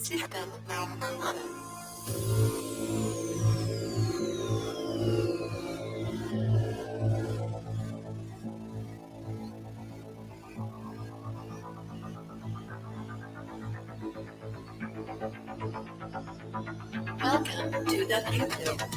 Seatbelt malfunction. Welcome to W2.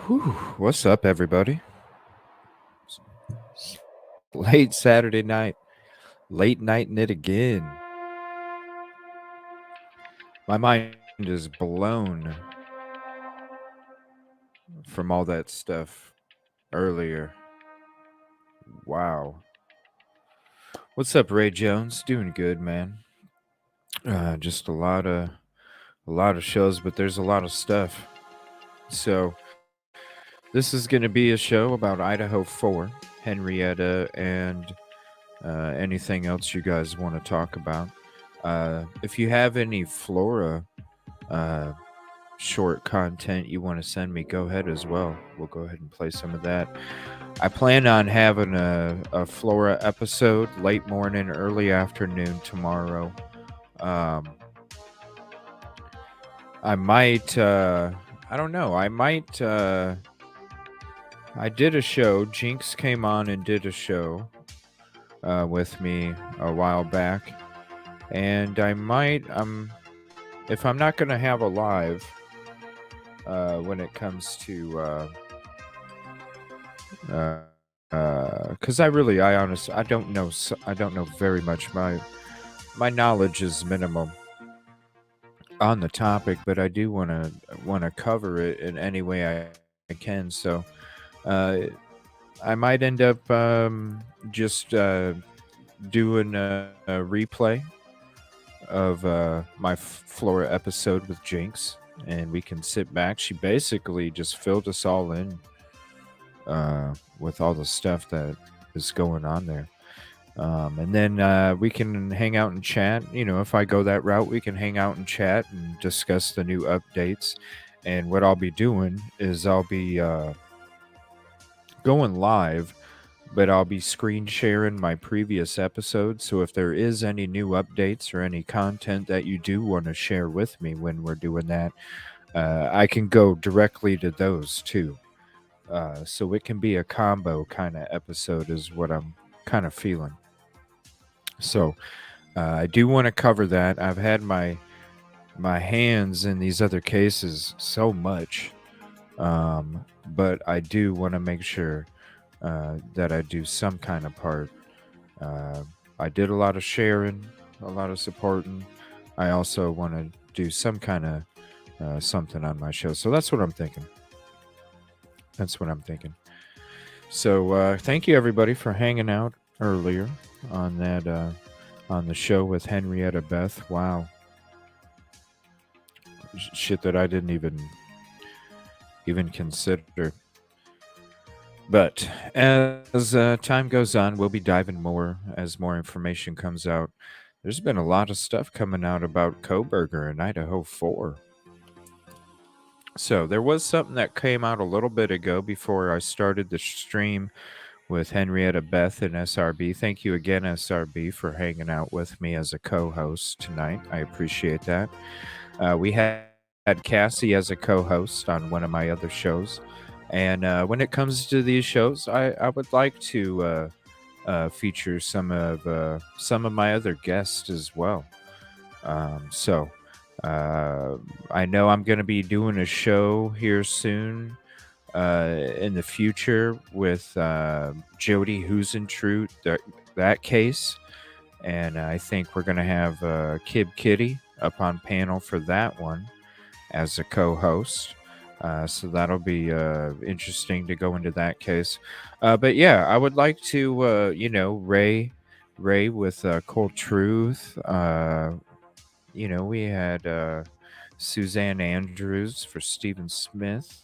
Whew, what's up, everybody? Late Saturday night, late night knit again. My mind is blown from all that stuff earlier. Wow. What's up, Ray Jones? Doing good, man. Just a lot of shows, but there's a lot of stuff. So this is going to be a show about Idaho 4, Henryetta, and anything else you guys want to talk about. If you have any flora uh, short content you want to send me, go ahead as well. We'll go ahead and play some of that. I plan on having a flora episode late morning, early afternoon tomorrow. Um, I might, I don't know, I did a show. Jinx came on and did a show with me a while back. And I might, if I'm not going to have a live when it comes to because I honestly, I don't know very much. My knowledge is minimal on the topic, but I do want to cover it in any way I can. So, uh, I might end up just doing a replay of my Flora episode with Jinx, and we can sit back. She basically just filled us all in with all the stuff that is going on there. And then we can hang out and chat. You know, if I go that route, we can hang out and chat and discuss the new updates. And what I'll be doing is I'll be going live, but I'll be screen sharing my previous episodes. So if there is any new updates or any content that you do want to share with me when we're doing that, I can go directly to those too. So it can be a combo kind of episode, is what I'm kind of feeling. So I do want to cover that. I've had my hands in these other cases so much, but I do want to make sure that I do some kind of part. Uh, I did a lot of sharing, a lot of supporting. I also want to do some kind of something on my show. So that's what I'm thinking. That's what I'm thinking. So thank you everybody for hanging out earlier on that on the show with Henryetta Beth. Wow, shit that I didn't even consider. But as time goes on, we'll be diving more as more information comes out. There's been a lot of stuff coming out about Kohberger and Idaho 4. So there was something that came out a little bit ago before I started the stream with Henryetta Beth and SRB. Thank you again, SRB, for hanging out with me as a co-host tonight. I appreciate that. We had Cassie as a co-host on one of my other shows. And when it comes to these shows, I would like to feature some of my other guests as well. So I know I'm going to be doing a show here soon in the future with Jody Husentrut, that case. And I think we're going to have Kib Kitty up on panel for that one as a co-host. So that'll be interesting to go into that case. But yeah, I would like to, Ray with Cold Truth. We had Suzanne Andrews for Stephen Smith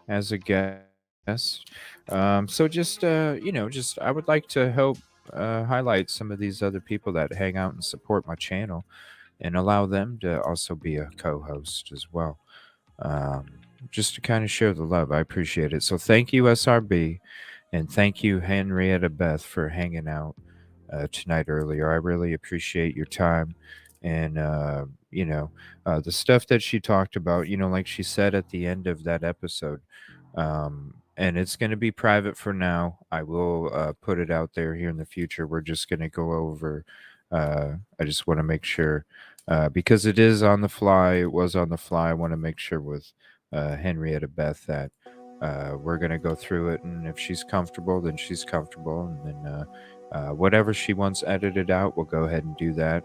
as a guest. So just I would like to help highlight some of these other people that hang out and support my channel, and allow them to also be a co-host as well. Um, just to kind of share the love. I appreciate it. So thank you, SRB, and thank you, Henrietta Beth, for hanging out tonight earlier. I really appreciate your time. And, the stuff that she talked about, like she said at the end of that episode, and it's going to be private for now. I will put it out there here in the future. We're just going to go over. I just want to make sure because it was on the fly. I want to make sure with Henrietta Beth that We're going to go through it, and if she's comfortable, then she's comfortable, and then whatever she wants edited out, we'll go ahead and do that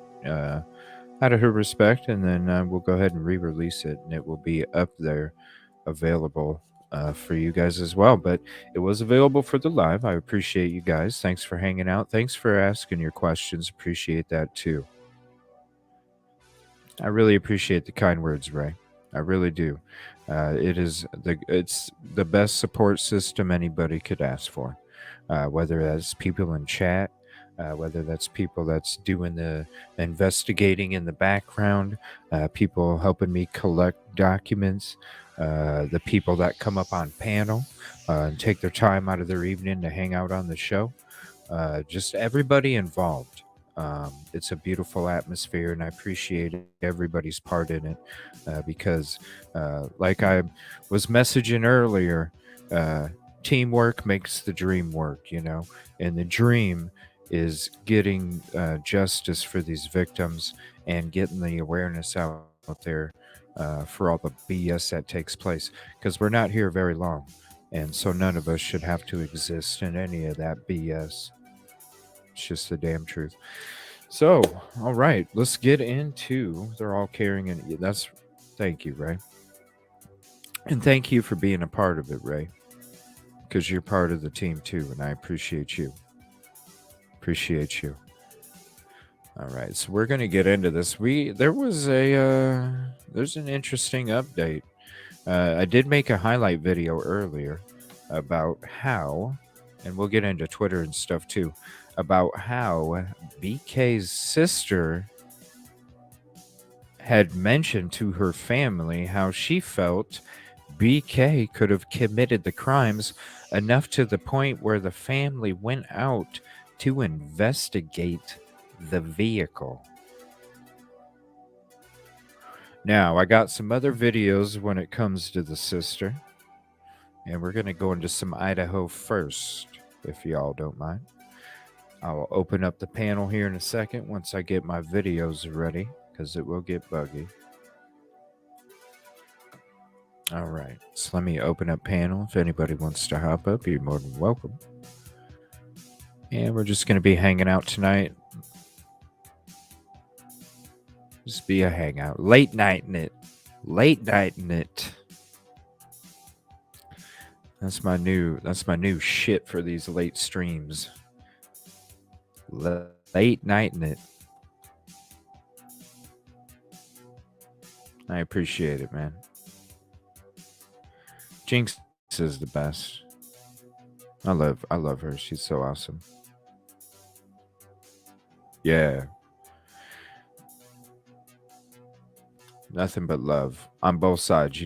out of her respect, and then we'll go ahead and re-release it, and it will be up there available for you guys as well. But it was available for the live. I appreciate you guys. Thanks for hanging out. Thanks for asking your questions. Appreciate that too. I really appreciate the kind words, Ray. I really do. It's the best support system anybody could ask for. Whether that's people in chat, whether that's people that's doing the investigating in the background, people helping me collect documents, the people that come up on panel and take their time out of their evening to hang out on the show. Just everybody involved. It's a beautiful atmosphere, and I appreciate everybody's part in it because, like I was messaging earlier, teamwork makes the dream work, and the dream is getting justice for these victims and getting the awareness out there for all the BS that takes place, because we're not here very long, and so none of us should have to exist in any of that BS. It's just the damn truth. So, all right, let's get into. They're all carrying it. Thank you, Ray. And thank you for being a part of it, Ray. Because you're part of the team too, and I appreciate you. Appreciate you. All right, so we're gonna get into this. There's an interesting update. I did make a highlight video earlier about how, and we'll get into Twitter and stuff too, about how BK's sister had mentioned to her family how she felt BK could have committed the crimes enough to the point where the family went out to investigate the vehicle. Now, I got some other videos when it comes to the sister, and we're going to go into some Idaho first, if y'all don't mind. I'll open up the panel here in a second once I get my videos ready, because it will get buggy. All right, so let me open up panel. If anybody wants to hop up, you're more than welcome. And we're just going to be hanging out tonight. Just be a hangout. Late night in it. That's my new shit for these late streams. Late night in it. I appreciate it, man. Jinx is the best. I love her. She's so awesome. Yeah. Nothing but love on both sides,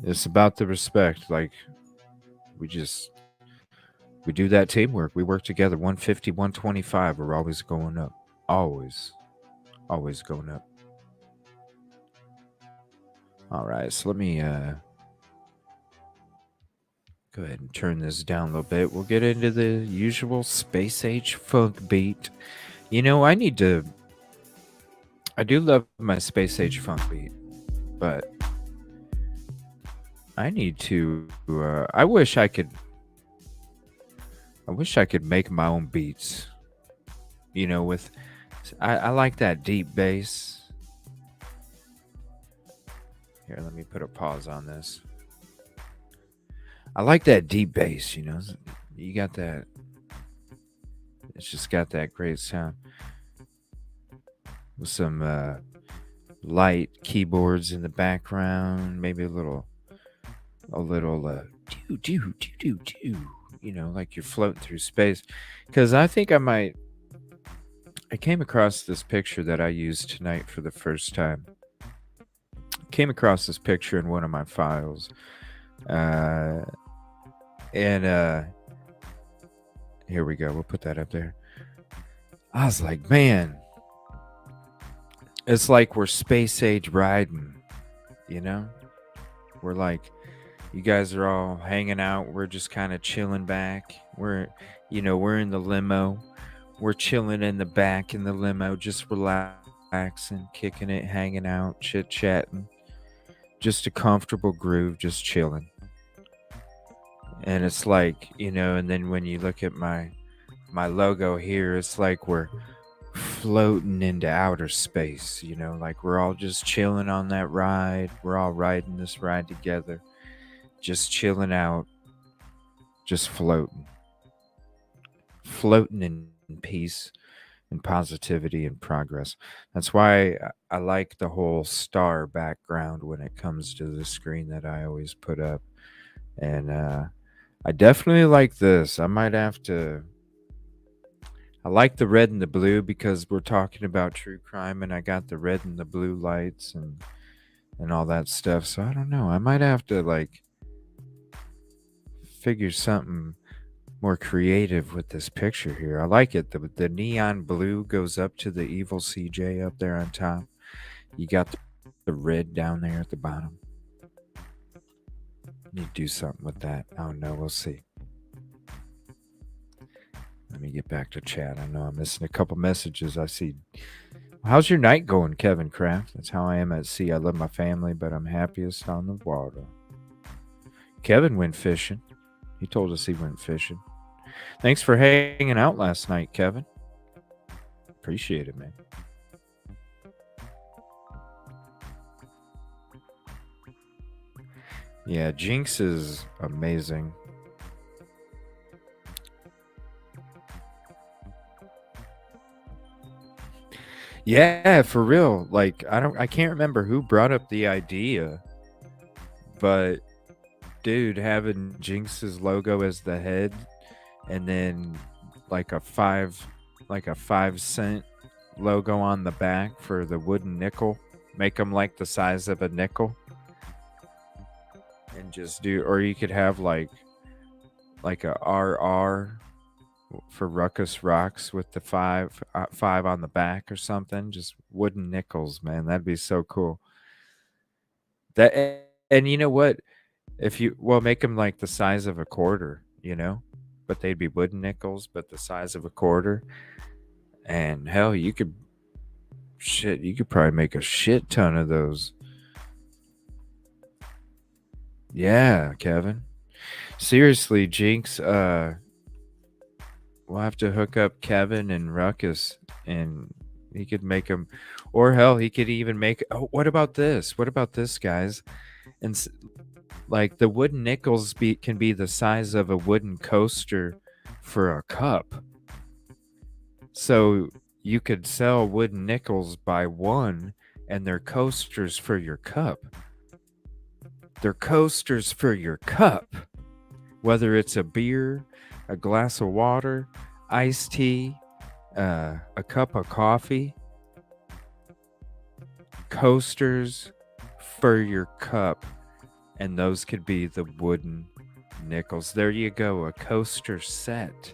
It's about the respect. Like, we do that teamwork. We work together. 150, 125. We're always going up. Always going up. All right, so let me go ahead and turn this down a little bit. We'll get into the usual space age funk beat. I do love my space age funk beat, but I need to. I wish I could make my own beats. I like that deep bass. Here, let me put a pause on this. I like that deep bass. You got that. It's just got that great sound. With some light keyboards in the background, maybe a little do, like you're floating through space. Because I think I came across this picture that I used tonight for the first time. Came across this picture in one of my files, and here we go. We'll put that up there. I was like, man. It's like we're space age riding, We're like, you guys are all hanging out. We're just kind of chilling back. We're in the limo. We're chilling in the back in the limo, just relaxing, kicking it, hanging out, chit-chatting. Just a comfortable groove, just chilling. And it's like, and then when you look at my logo here, it's like we're floating into outer space, like we're all just chilling on that ride. We're all riding this ride together, just chilling out, just floating in peace and positivity and progress. That's why I like the whole star background when it comes to the screen that I always put up. And I definitely like this. I like the red and the blue because we're talking about true crime, and I got the red and the blue lights and all that stuff. So I don't know. I might have to figure something more creative with this picture here. I like it. The neon blue goes up to the evil CJ up there on top. You got the red down there at the bottom. Need to do something with that. I don't know. We'll see. Let me get back to chat. I know I'm missing a couple messages. I see. How's your night going, Kevin Kraft? That's how I am at sea. I love my family, but I'm happiest on the water. Kevin went fishing. He told us he went fishing. Thanks for hanging out last night, Kevin. Appreciate it, man. Yeah, Jinx is amazing. Yeah, for real. Like I can't remember who brought up the idea, but dude, having Jinx's logo as the head and then like a 5-cent logo on the back for the wooden nickel, make them like the size of a nickel. And just or you could have like a RR for Ruckus Rocks with the 5 on the back or something. Just wooden nickels, man. That'd be so cool. And you know what? If you make them like the size of a quarter, but they'd be wooden nickels, but the size of a quarter. And hell, you could probably make a shit ton of those. Yeah, Kevin. Seriously, Jinx, we'll have to hook up Kevin and Ruckus, and he could make them, or hell, he could even make. Oh, what about this? What about this, guys? And like the wooden nickels can be the size of a wooden coaster for a cup. So you could sell wooden nickels by one, and they're coasters for your cup. They're coasters for your cup. Whether it's a beer, a glass of water, iced tea, a cup of coffee, coasters for your cup, and those could be the wooden nickels. There you go, a coaster set.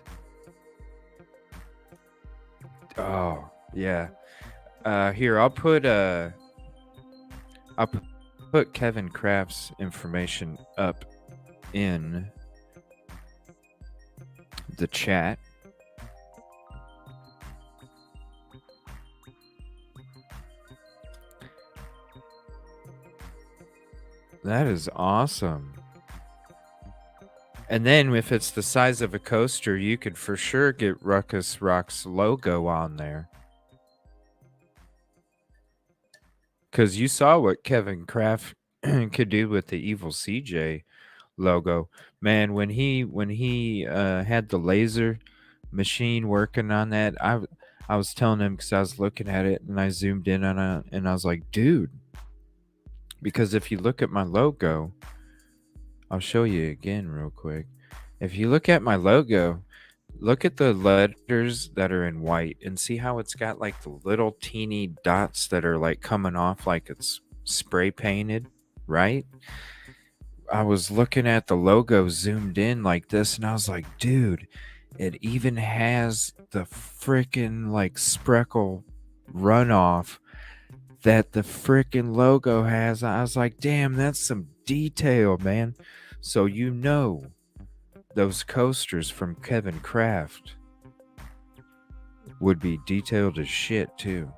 Oh yeah. Here I'll put Kevin Kraft's information up in the chat. That is awesome. And then if it's the size of a coaster, you could for sure get Ruckus Rock's logo on there. Because you saw what Kevin Kraft could do with the evil CJ logo. Man, when he had the laser machine working on that, I was telling him, because I was looking at it and I zoomed in on it, and I was like, dude, because if you look at my logo, I'll show you again real quick. If you look at my logo, look at the letters that are in white and see how it's got like the little teeny dots that are like coming off like it's spray painted, right? I was looking at the logo zoomed in like this, and I was like, dude, it even has the freaking like spreckle runoff that the freaking logo has. I was like, damn, that's some detail, man. So those coasters from Kevin Kraft would be detailed as shit too.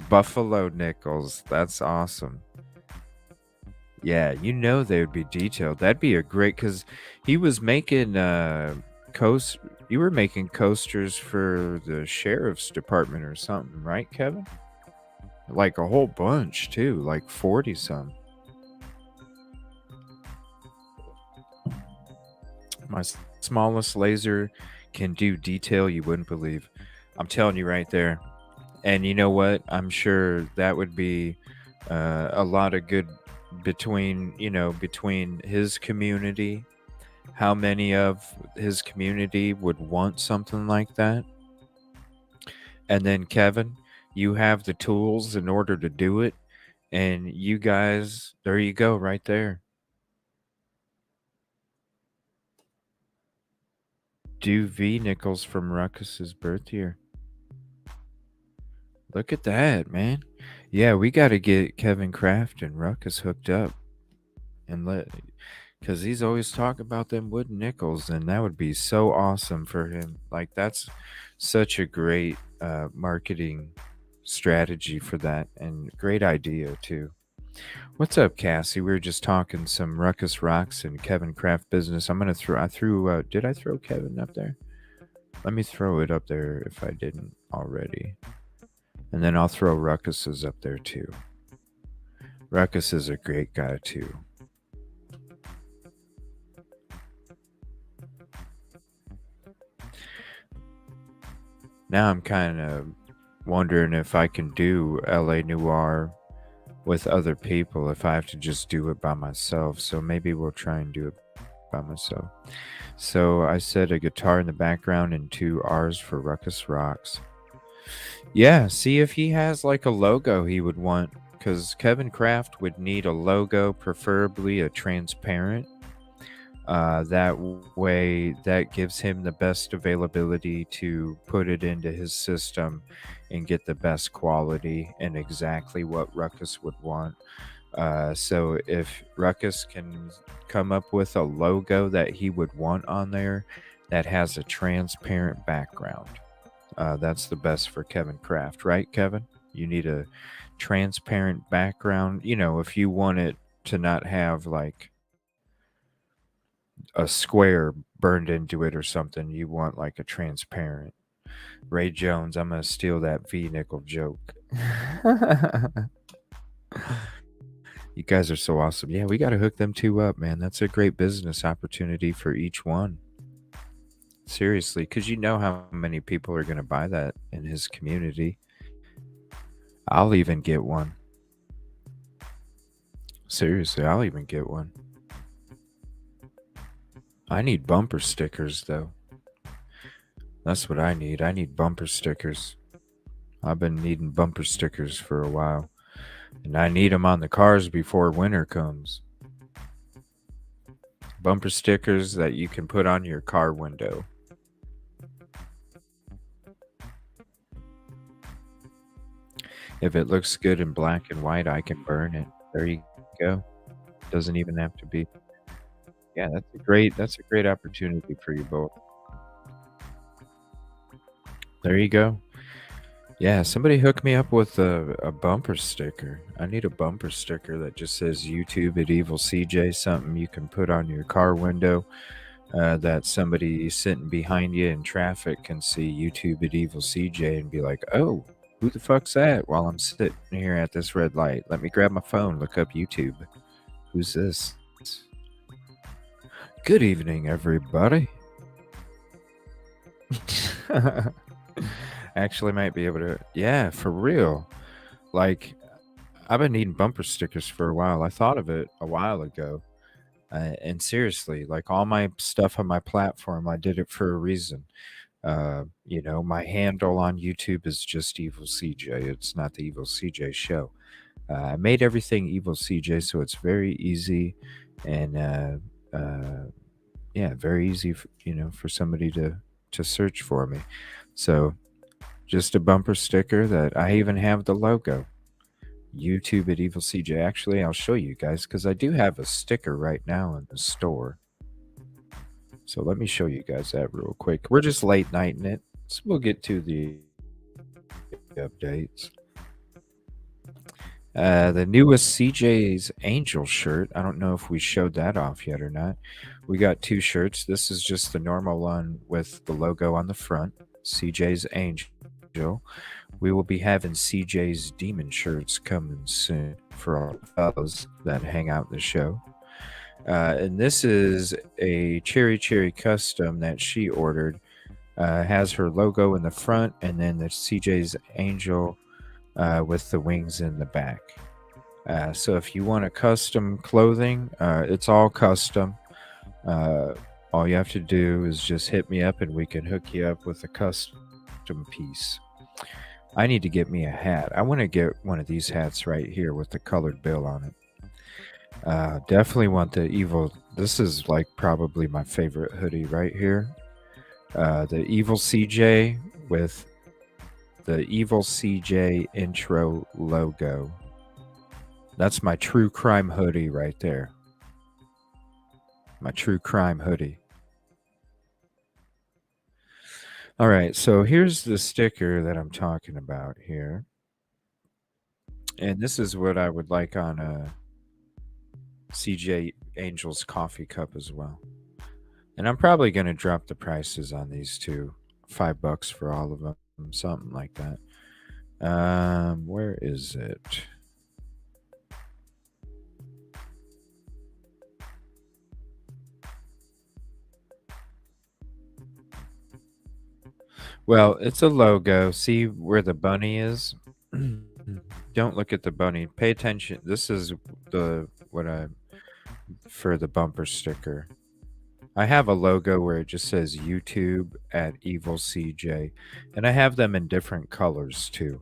Buffalo nickels, that's awesome. Yeah, you know they would be detailed. That'd be a great because he was making coast. You were making coasters for the sheriff's department or something, right, Kevin? Like a whole bunch too, like 40 some. My smallest laser can do detail you wouldn't believe. I'm telling you right there. And you know what? I'm sure that would be a lot of good between his community. How many of his community would want something like that? And then, Kevin, you have the tools in order to do it. And you guys, there you go, right there. Do V Nichols from Ruckus's birth year. Look at that, man. Yeah, we got to get Kevin Kraft and Ruckus hooked up and because he's always talking about them wooden nickels, and that would be so awesome for him. Like, that's such a great marketing strategy for that, and great idea, too. What's up, Cassie? We were just talking some Ruckus Rocks and Kevin Kraft business. Did I throw Kevin up there? Let me throw it up there if I didn't already. And then I'll throw Ruckus's up there too. Ruckus is a great guy too. Now I'm kind of wondering if I can do LA Noir with other people, if I have to just do it by myself. So maybe we'll try and do it by myself. So I said a guitar in the background and 2 R's for Ruckus Rocks. Yeah, see if he has like a logo he would want, because Kevin Kraft would need a logo, preferably a transparent. That way, that gives him the best availability to put it into his system and get the best quality and exactly what Ruckus would want. So if Ruckus can come up with a logo that he would want on there that has a transparent background, that's the best for Kevin Kraft, right, Kevin? You need a transparent background. If you want it to not have like a square burned into it or something, you want like a transparent. Ray Jones, I'm gonna steal that V nickel joke. You guys are so awesome. Yeah, we got to hook them two up, man. That's a great business opportunity for each one. Seriously, because you know how many people are going to buy that in his community. I'll even get one. Seriously, I'll even get one. I need bumper stickers, though. That's what I need. I need bumper stickers. I've been needing bumper stickers for a while. And I need them on the cars before winter comes. Bumper stickers that you can put on your car window. If it looks good in black and white, I can burn it. There you go. Doesn't even have to be. Yeah, that's a great opportunity for you both. There you go. Yeah, somebody hook me up with a bumper sticker. I need a bumper sticker that just says YouTube at Evil CJ, something you can put on your car window, that somebody sitting behind you in traffic can see YouTube at Evil CJ and be like, oh, who the fuck's that while I'm sitting here at this red light? Let me grab my phone, look up YouTube. Who's this? Good evening, everybody. Actually, might be able to. Yeah, for real. Like, I've been needing bumper stickers for a while. I thought of it a while ago. And seriously, like all my stuff on my platform, I did it for a reason. My handle on YouTube is just Evil CJ. It's not the Evil CJ show. I made everything Evil CJ, so it's very easy and yeah, very easy, for somebody to search for me. So just a bumper sticker that I even have the logo. YouTube at Evil CJ. Actually, I'll show you guys because I do have a sticker right now in the store. So let me show you guys that real quick. We're just late nighting it, so we'll get to the updates. The newest CJ's Angel shirt. I don't know if we showed that off yet or not. We got two shirts. This is just the normal one with the logo on the front, CJ's Angel. We will be having CJ's Demon shirts coming soon for all the fellas that hang out in the show. And this is a Cherry custom that she ordered. Has her logo in the front and then the CJ's Angel with the wings in the back. So if you want a custom clothing, it's all custom. Uh, all you have to do is just hit me up and we can hook you up with a custom piece. I need to get me a hat. I want to get one of these hats right here with the colored bill on it. Definitely want the evil. This is like probably my favorite hoodie right here. The evil CJ with the evil CJ intro logo. That's my true crime hoodie right there. My true crime hoodie. All right, so here's the sticker that I'm talking about here. And this is what I would like on a CJ Angel's coffee cup as well. And I'm probably going to drop the prices on these two. $5 for all of them, something like that. Where is it? Well, it's a logo. See where the bunny is? Don't look at the bunny. Pay attention. This is the what I for the bumper sticker. I have a logo where it just says YouTube at Evil CJ, and I have them in different colors too.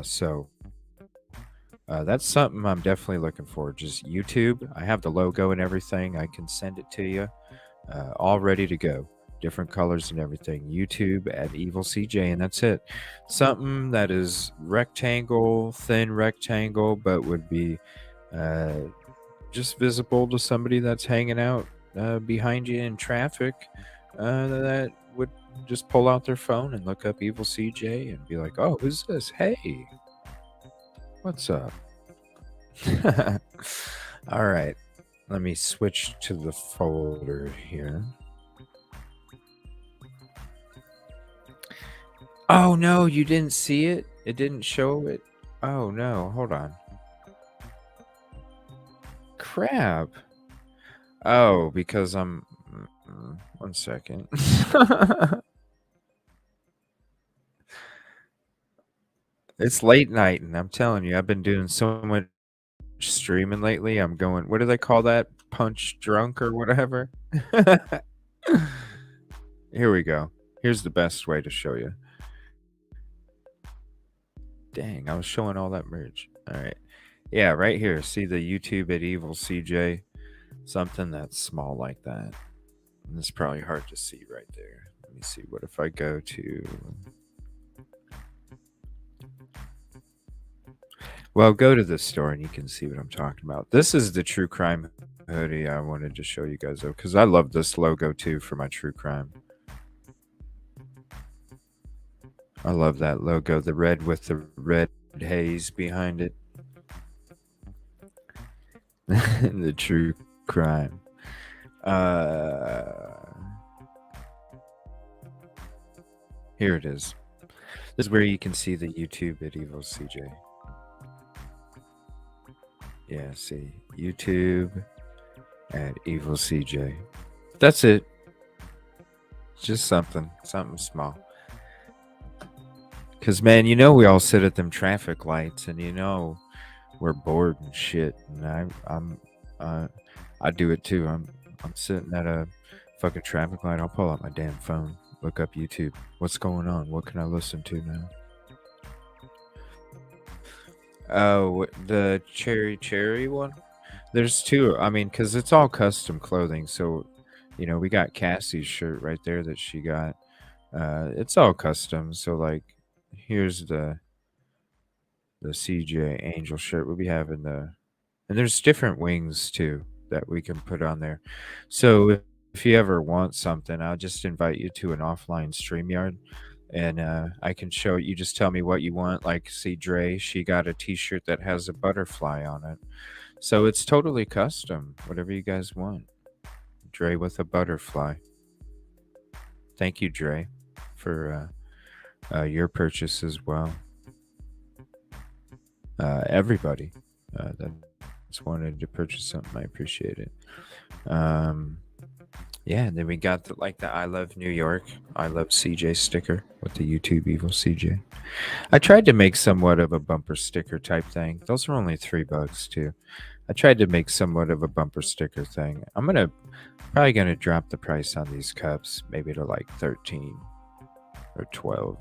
So that's something I'm definitely looking for. Just YouTube. I have the logo and everything. I can send it to you, all ready to go. Different colors and everything. YouTube at Evil CJ, and that's it. Something that is rectangle, thin rectangle, but would be uh, just visible to somebody that's hanging out behind you in traffic. That would just pull out their phone and look up Evil CJ and be like, "Oh, who's this? Hey, what's up?" All right, let me switch to the folder here. Oh no, you didn't see it? It didn't show it? Oh no, hold on. Crap. Oh, because I'm. 1 second. It's late night, and I'm telling you, I've been doing so much streaming lately. I'm going, what do they call that? Punch drunk or whatever? Here we go. Here's the best way to show you. Dang, I was showing all that merch. All right. Yeah, right here. See the YouTube at Evil CJ? Something that's small like that. And it's probably hard to see right there. Let me see. What if I go to. Well, go to the store and you can see what I'm talking about. This is the True Crime hoodie I wanted to show you guys, though, because I love this logo too for my True Crime. I love that logo, the red with the red haze behind it. The True Crime. Here it is. This is where you can see the YouTube at Evil CJ. Yeah, see, YouTube at Evil CJ. That's it. Just something small. Because, man, we all sit at them traffic lights, and we're bored and shit. And I do it too. I'm sitting at a fucking traffic light. I'll pull out my damn phone, look up YouTube. What's going on? What can I listen to now? Oh, the cherry one. There's two. I mean, because it's all custom clothing. So, we got Cassie's shirt right there that she got. It's all custom. So, like, here's the CJ Angel shirt. We'll be having and there's different wings too that we can put on there. So if you ever want something, I'll just invite you to an offline StreamYard, and I can show you. Just tell me what you want. Like, see, Dre, she got a T-shirt that has a butterfly on it, so it's totally custom. Whatever you guys want, Dre with a butterfly. Thank you, Dre, for your purchase as well. Everybody that's wanted to purchase something, I appreciate it. Um, yeah, and then we got the I love New York, I love CJ sticker with the YouTube evil CJ. I tried to make somewhat of a bumper sticker type thing. Those are only $3 too. I tried to make somewhat of a bumper sticker thing. I'm probably gonna drop the price on these cups, maybe to like 13 or 12.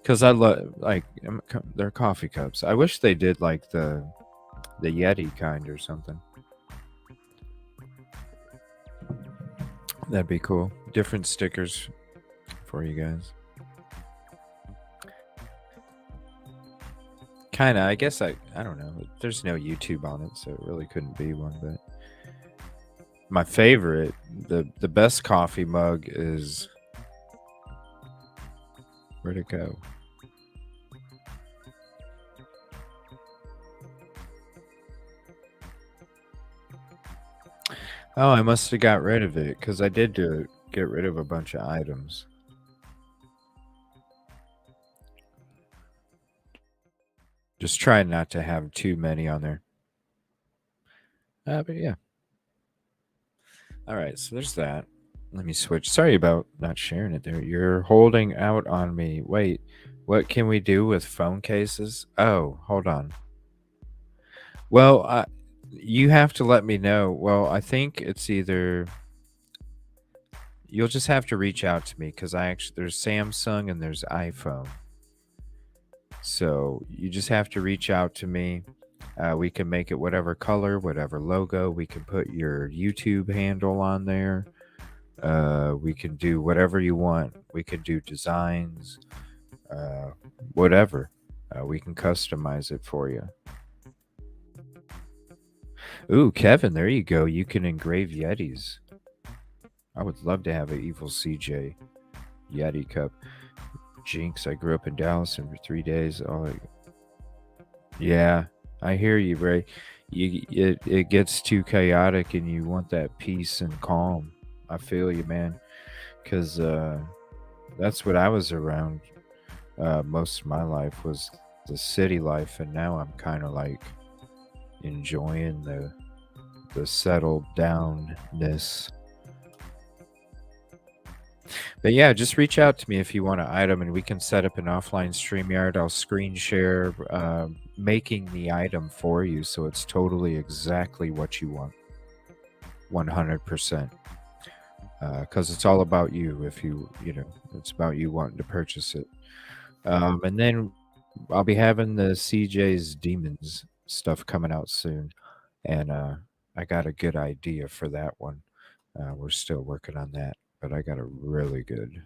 Because I love they're coffee cups. I wish they did like the Yeti kind or something. That'd be cool. Different stickers for you guys. Kinda. I guess I don't know. There's no YouTube on it, so it really couldn't be one. But my favorite, the best coffee mug is, where'd it go? Oh, I must have got rid of it because I did get rid of a bunch of items. Just try not to have too many on there. But yeah. All right, so there's that. Let me switch. Sorry about not sharing it there. You're holding out on me. Wait, what can we do with phone cases? Oh, hold on. Well, you have to let me know. Well, I think it's either you'll just have to reach out to me because there's Samsung and there's iPhone. So you just have to reach out to me. We can make it whatever color, whatever logo. We can put your YouTube handle on there. We can do whatever you want. We can do designs, whatever. We can customize it for you. Ooh, Kevin, there you go. You can engrave Yetis. I would love to have an Evil CJ Yeti cup. Jinx, I grew up in Dallas and for 3 days. Oh, yeah, I hear you, Ray. It gets too chaotic and you want that peace and calm. I feel you, man. Because that's what I was around most of my life was the city life, and now I'm kind of like enjoying the settled downness. But yeah, just reach out to me if you want an item, and we can set up an offline StreamYard. I'll screen share making the item for you, so it's totally exactly what you want, 100%. Because it's all about you. If it's about you wanting to purchase it. And then I'll be having the CJ's Demons stuff coming out soon, and I got a good idea for that one. We're still working on that, but I got a really good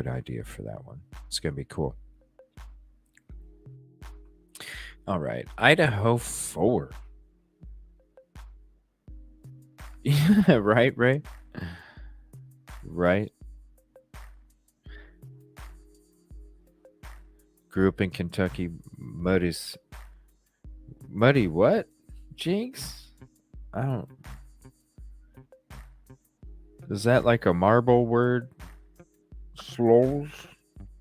idea for that one. It's gonna be cool. All right, Idaho 4. Yeah, right, Ray. Right. Grew up in Kentucky. Muddy what? Jinx? I don't. Is that like a marble word? Slows?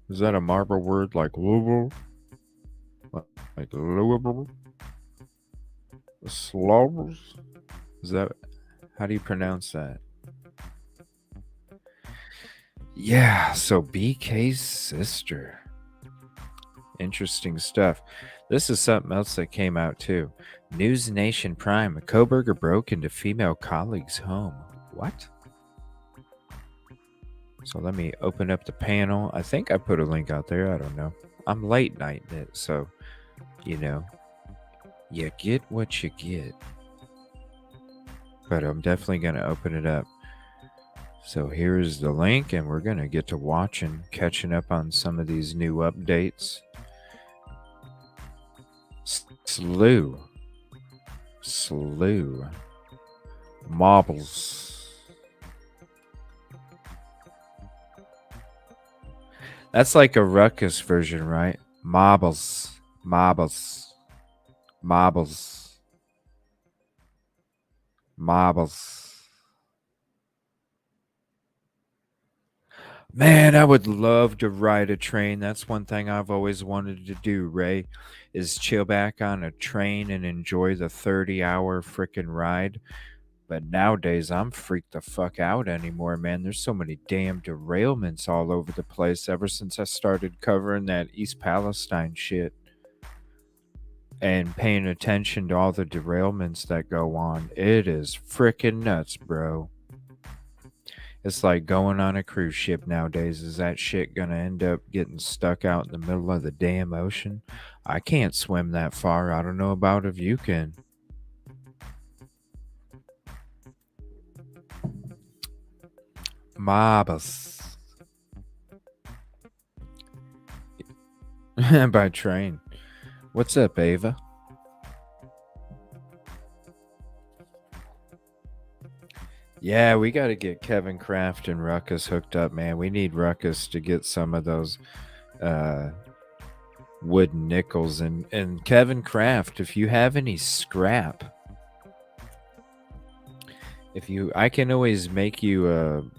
Is that a marble word like Louisville? Like Louisville? Slows? Is that. How do you pronounce that? Yeah, so BK's sister. Interesting stuff. This is something else that came out too. News Nation Prime. A Kohberger broke into female colleague's home. What? So let me open up the panel. I think I put a link out there. I don't know. I'm late nighting it, so you get what you get. But I'm definitely gonna open it up. So here's the link, and we're gonna get to watching, catching up on some of these new updates. Slew. Marbles. That's like a ruckus version, right? Marbles, marbles, marbles, marbles. Man, I would love to ride a train. That's one thing I've always wanted to do, Ray, is chill back on a train and enjoy the 30-hour freaking ride. But nowadays, I'm freaked the fuck out anymore, man. There's so many damn derailments all over the place ever since I started covering that East Palestine shit and paying attention to all the derailments that go on. It is freaking nuts, bro. It's like going on a cruise ship nowadays. Is that shit gonna end up getting stuck out in the middle of the damn ocean? I can't swim that far. I don't know about if you can. Mabas. By train. What's up, Ava? Yeah, we got to get Kevin Kraft and Ruckus hooked up, man. We need Ruckus to get some of those wooden nickels. And Kevin Kraft, if you have any scrap, I can always make you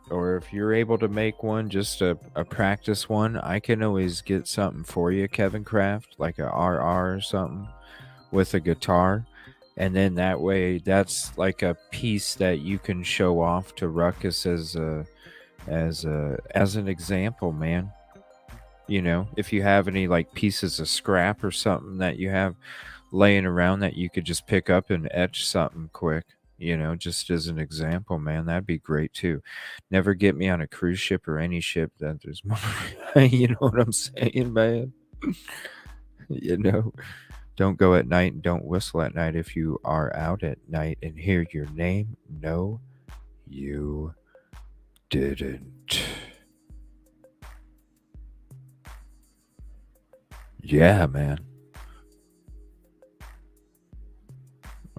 or if you're able to make one, just a practice one, I can always get something for you, Kevin Kraft, like a RR or something with a guitar. And then that way, that's like a piece that you can show off to Ruckus as an example, man. You know, if you have any like pieces of scrap or something that you have laying around that you could just pick up and etch something quick, you know, just as an example, man, that'd be great too. Never get me on a cruise ship or any ship that there's more. You know what I'm saying, man? You know, don't go at night and don't whistle at night if you are out at night and hear your name. No, you didn't. Yeah, man.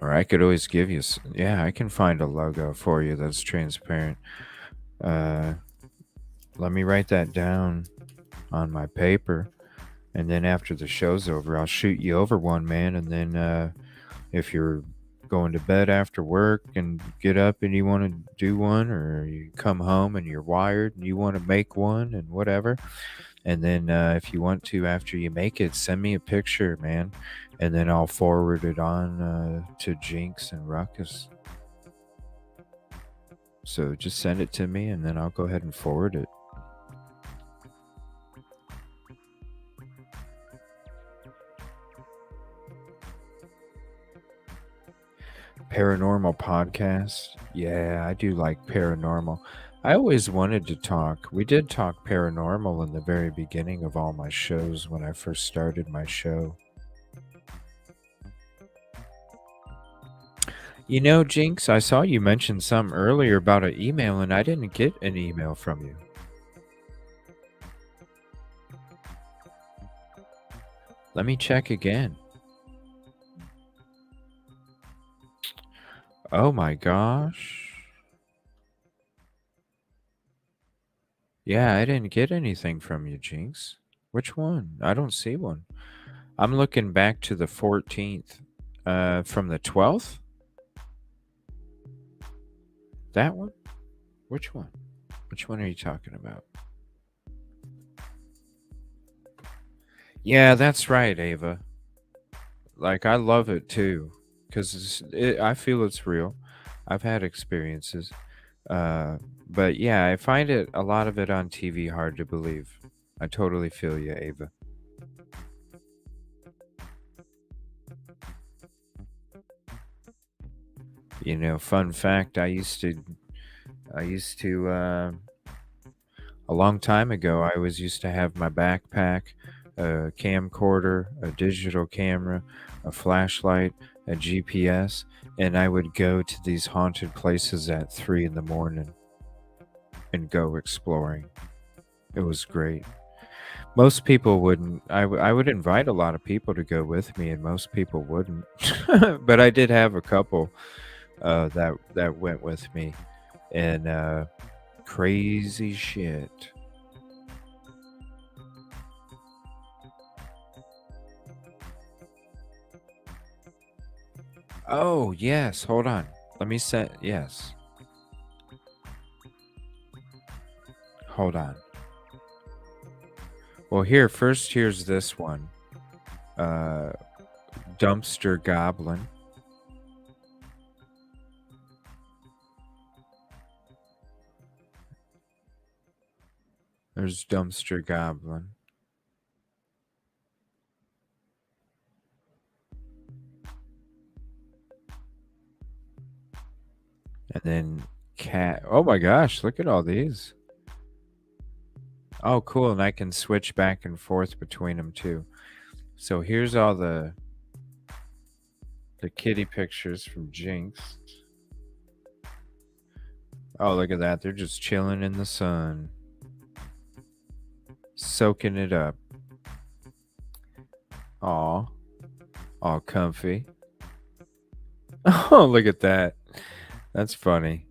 Or I could always give you. Yeah, I can find a logo for you that's transparent. Let me write that down on my paper, and then after the show's over, I'll shoot you over one, man. And then if you're going to bed after work and get up and you want to do one, or you come home and you're wired and you want to make one and whatever, and then if you want to, after you make it, send me a picture, man, and then I'll forward it on to Jinx and Ruckus. So just send it to me, and then I'll go ahead and forward it. Paranormal podcast. Yeah, I do like paranormal. I always wanted to talk. We did talk paranormal in the very beginning of all my shows when I first started my show. You know, Jinx, I saw you mention some earlier about an email, and I didn't get an email from you. Let me check again. Oh my gosh. Yeah, I didn't get anything from you, Jinx. Which one? I don't see one. I'm looking back to the 14th. From the 12th? That one? Which one? Which one are you talking about? Yeah, that's right, Ava. Like, I love it too. Because I feel it's real. I've had experiences. But yeah, I find it, a lot of it on TV, hard to believe. I totally feel you, Ava. You know, fun fact, I used to a long time ago, I was used to have my backpack, a camcorder, a digital camera, a flashlight, a GPS, and I would go to these haunted places at 3 in the morning and go exploring. It was great. Most people wouldn't. I would invite a lot of people to go with me, and most people wouldn't. But I did have a couple that went with me, and crazy shit. Oh, yes. Hold on. Let me set. Yes. Hold on. Well, here's this one. Dumpster Goblin. There's Dumpster Goblin. And then cat. Oh my gosh, look at all these. Oh, cool. And I can switch back and forth between them too. So here's all the kitty pictures from Jinx. Oh, look at that. They're just chilling in the sun. Soaking it up. Aw. All comfy. Oh, look at that. That's funny.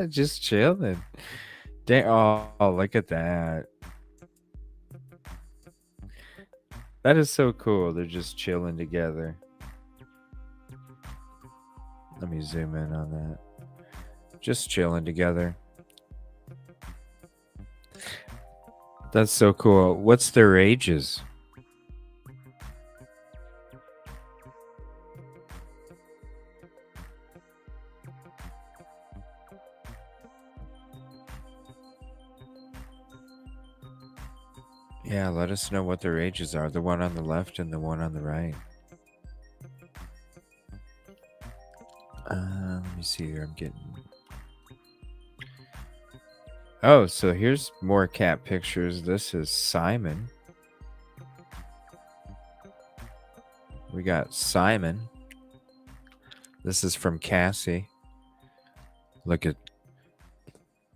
Just chilling. Oh, look at that. That is so cool. They're just chilling together. Let me zoom in on that. Just chilling together. That's so cool. What's their ages? Yeah, let us know what their ages are. The one on the left and the one on the right. Let me see here. I'm getting. Oh, so here's more cat pictures. This is Simon. We got Simon. This is from Cassie. Look at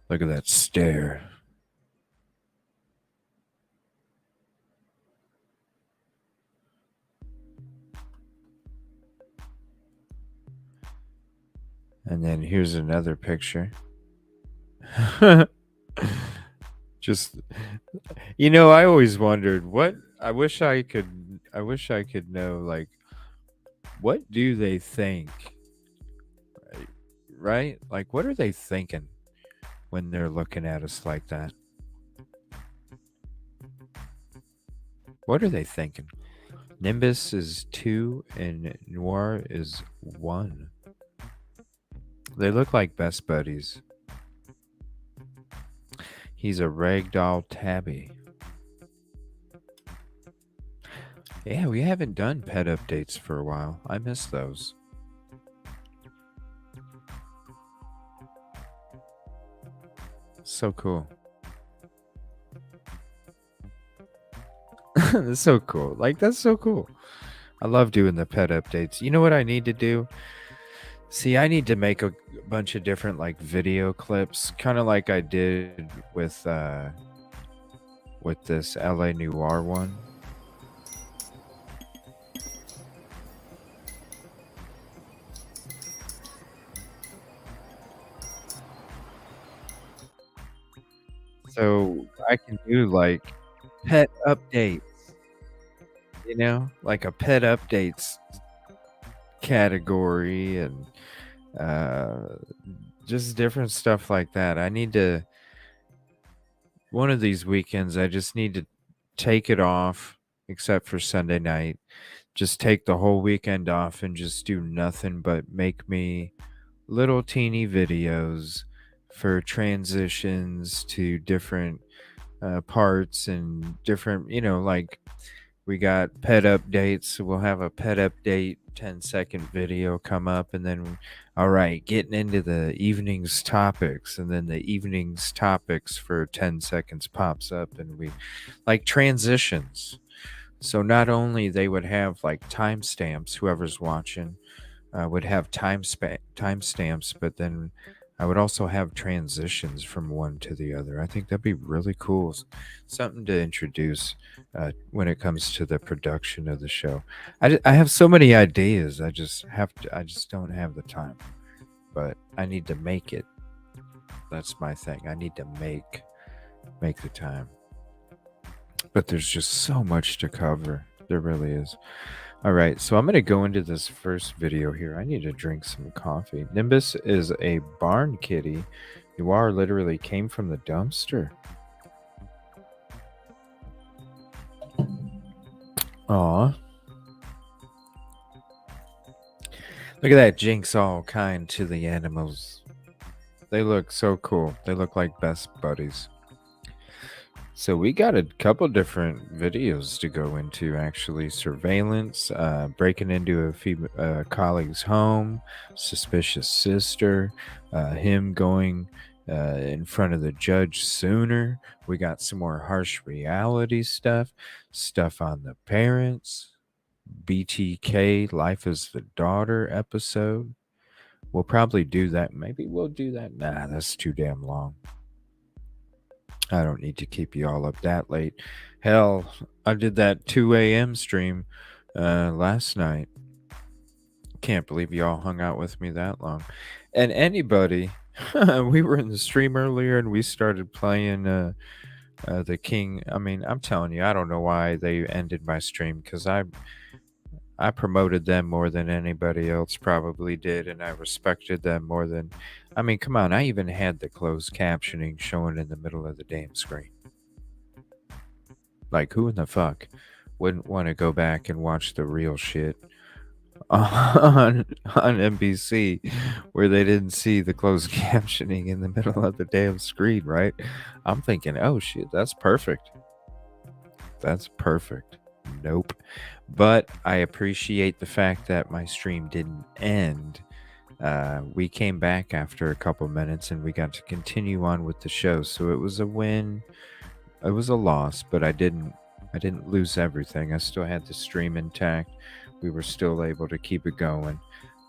that stare. And then here's another picture. Just, I always wondered I wish I could know, like, what do they think? Right? Like, what are they thinking when they're looking at us like that? What are they thinking? Nimbus is 2 and Noir is 1. They look like best buddies. He's a ragdoll tabby. Yeah, we haven't done pet updates for a while. I miss those. So cool. That's so cool. Like, that's so cool. I love doing the pet updates. You know what I need to do? See, I need to make a bunch of different, like, video clips, kind of like I did with this LA Noir one. So I can do, like, pet updates, like a pet updates category and just different stuff like that. I need to, one of these weekends, I just need to take it off, except for Sunday night. Just take the whole weekend off and just do nothing but make me little teeny videos for transitions to different parts and different, like, we got pet updates. So we'll have a pet update 10-second video come up, and then, all right, getting into the evening's topics, and then the evening's topics for 10 seconds pops up, and we like transitions. So not only they would have like timestamps, whoever's watching would have timestamps, but then I would also have transitions from one to the other. I think that'd be really cool. Something to introduce when it comes to the production of the show. I have so many ideas. I just don't have the time, but I need to make it. That's my thing. I need to make the time. But there's just so much to cover. There really is. All right, so I'm going to go into this first video here. I need to drink some coffee. Nimbus is a barn kitty. Noir literally came from the dumpster. Aw. Look at that Jinx all kind to the animals. They look so cool. They look like best buddies. So we got a couple different videos to go into, actually. Surveillance, breaking into a colleague's home, suspicious sister, him going in front of the judge sooner. We got some more harsh reality stuff on the parents, BTK, Life is the Daughter episode. We'll probably do that. Maybe we'll do that. Nah, that's too damn long. I don't need to keep you all up that late. Hell, I did that 2 a.m. stream last night. Can't believe you all hung out with me that long. And anybody, we were in the stream earlier and we started playing the King. I mean, I'm telling you, I don't know why they ended my stream, because I promoted them more than anybody else probably did, and I respected them more than... I mean, come on, I even had the closed captioning showing in the middle of the damn screen. Like, who in the fuck wouldn't want to go back and watch the real shit on NBC where they didn't see the closed captioning in the middle of the damn screen, right? I'm thinking, oh shit, that's perfect. That's perfect. Nope. But I appreciate the fact that my stream didn't end. We came back after a couple minutes and we got to continue on with the show. So it was a win. It was a loss, but I didn't lose everything. I still had the stream intact. We were still able to keep it going.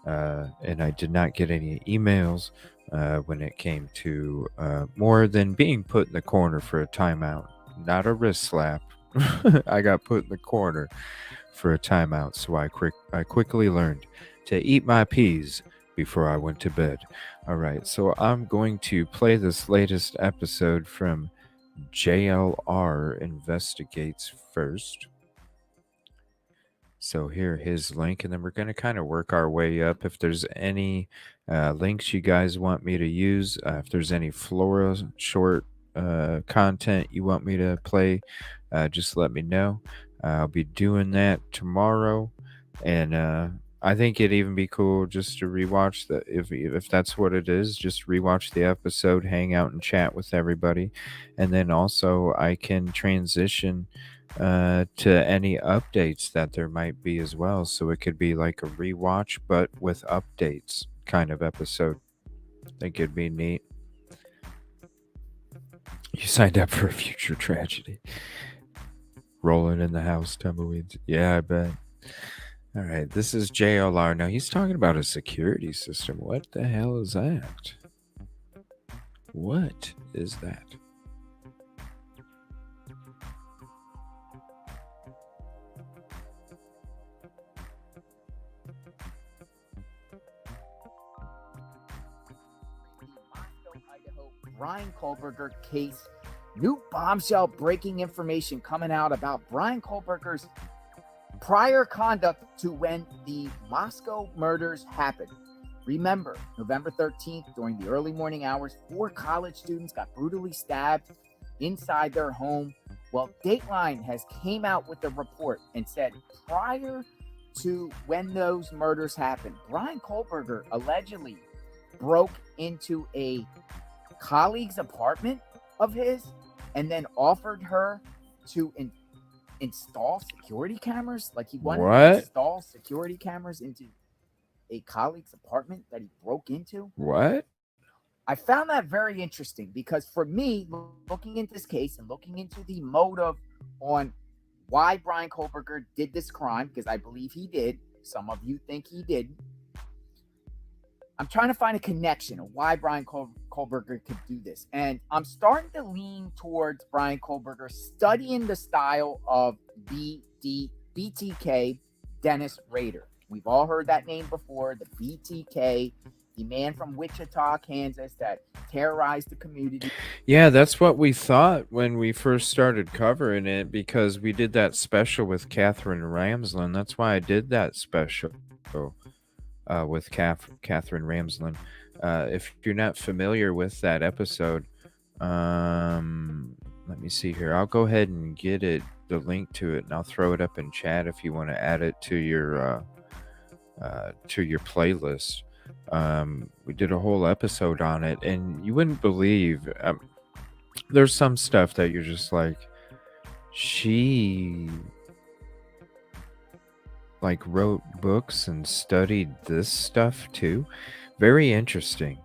And I did not get any emails when it came to more than being put in the corner for a timeout. Not a wrist slap. I got put in the corner for a timeout, so I quickly learned to eat my peas before I went to bed. All right, so I'm going to play this latest episode from JLR Investigates first. So here, his link, and then we're going to kind of work our way up. If there's any links you guys want me to use, if there's any Flora short content you want me to play, just let me know. I'll be doing that tomorrow, and I think it'd even be cool just to rewatch the if that's what it is, just rewatch the episode, hang out and chat with everybody, and then also I can transition to any updates that there might be as well. So it could be like a rewatch, but with updates kind of episode. I think it'd be neat. You signed up for a future tragedy. Rolling in the house, tumbleweeds. Yeah, I bet. All right, this is JLR. Now he's talking about a security system. What the hell is that? What is that? Idaho Brian Kohberger case. New bombshell breaking information coming out about Brian Kohberger's prior conduct to when the Moscow murders happened. Remember, November 13th, during the early morning hours, 4 college students got brutally stabbed inside their home. Well, Dateline has came out with a report and said prior to when those murders happened, Brian Kohberger allegedly broke into a colleague's apartment of his and then offered her to install security cameras. Like he wanted to install security cameras into a colleague's apartment that he broke into. What? I found that very interesting because for me, looking into this case and looking into the motive on why Brian Kohberger did this crime, because I believe he did. Some of you think he didn't. I'm trying to find a connection of why Brian Kohberger could do this. And I'm starting to lean towards Brian Kohberger studying the style of BTK, Dennis Rader. We've all heard that name before, the BTK the man from Wichita, Kansas, that terrorized the community. Yeah, that's what we thought when we first started covering it, because we did that special with Catherine Ramsland. That's why I did that special with Catherine Ramsland. If you're not familiar with that episode, let me see here. I'll go ahead and get the link to it, and I'll throw it up in chat if you want to add it to your playlist. We did a whole episode on it, and you wouldn't believe. There's some stuff that you're just like, she like wrote books and studied this stuff too. Very interesting.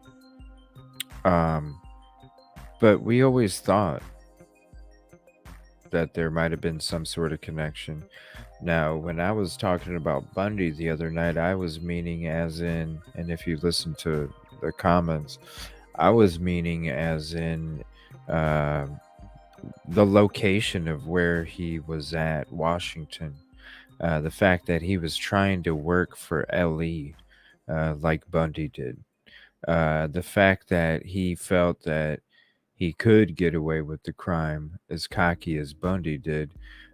But we always thought that there might have been some sort of connection. Now, when I was talking about Bundy the other night, I was meaning as in, and if you listen to the comments, I was meaning as in the location of where he was at, Washington. The fact that he was trying to work for LE like Bundy did. The fact that he felt that he could get away with the crime as cocky as Bundy did.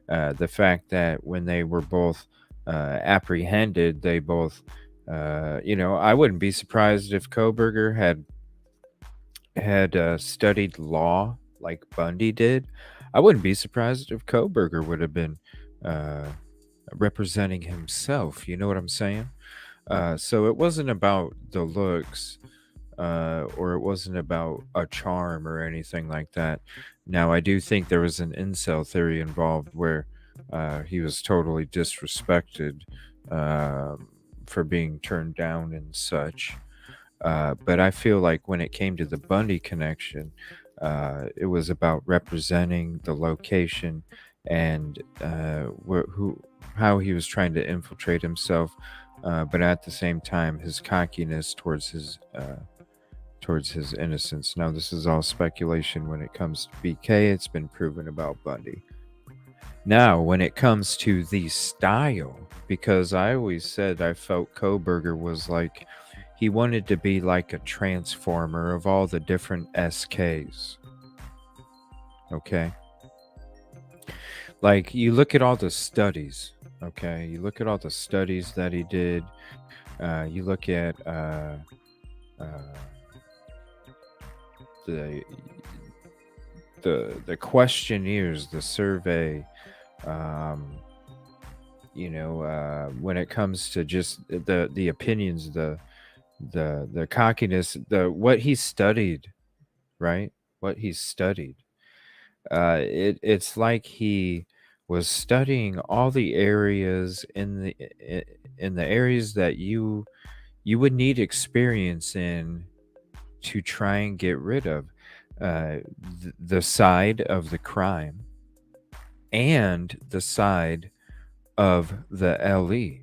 The fact that when they were both apprehended, they both, I wouldn't be surprised if Kohberger had studied law like Bundy did. I wouldn't be surprised if Kohberger would have been representing himself. You know what I'm saying? So it wasn't about the looks. Or it wasn't about a charm or anything like that. Now, I do think there was an incel theory involved where he was totally disrespected for being turned down and such. But I feel like when it came to the Bundy connection, it was about representing the location and how he was trying to infiltrate himself, but at the same time, his cockiness towards his innocence. Now, this is all speculation when it comes to BK. It's been proven about Bundy. Now, when it comes to the style, because I always said I felt Kohberger was like, he wanted to be like a transformer of all the different SKs. Okay? Like, you look at all the studies, okay? You look at all the studies that he did. You look at the questionnaires, the survey, when it comes to just the opinions, the cockiness, what he studied, right? What he studied. It's like he was studying all the areas in the areas that you would need experience in to try and get rid of the side of the crime and the side of the LE,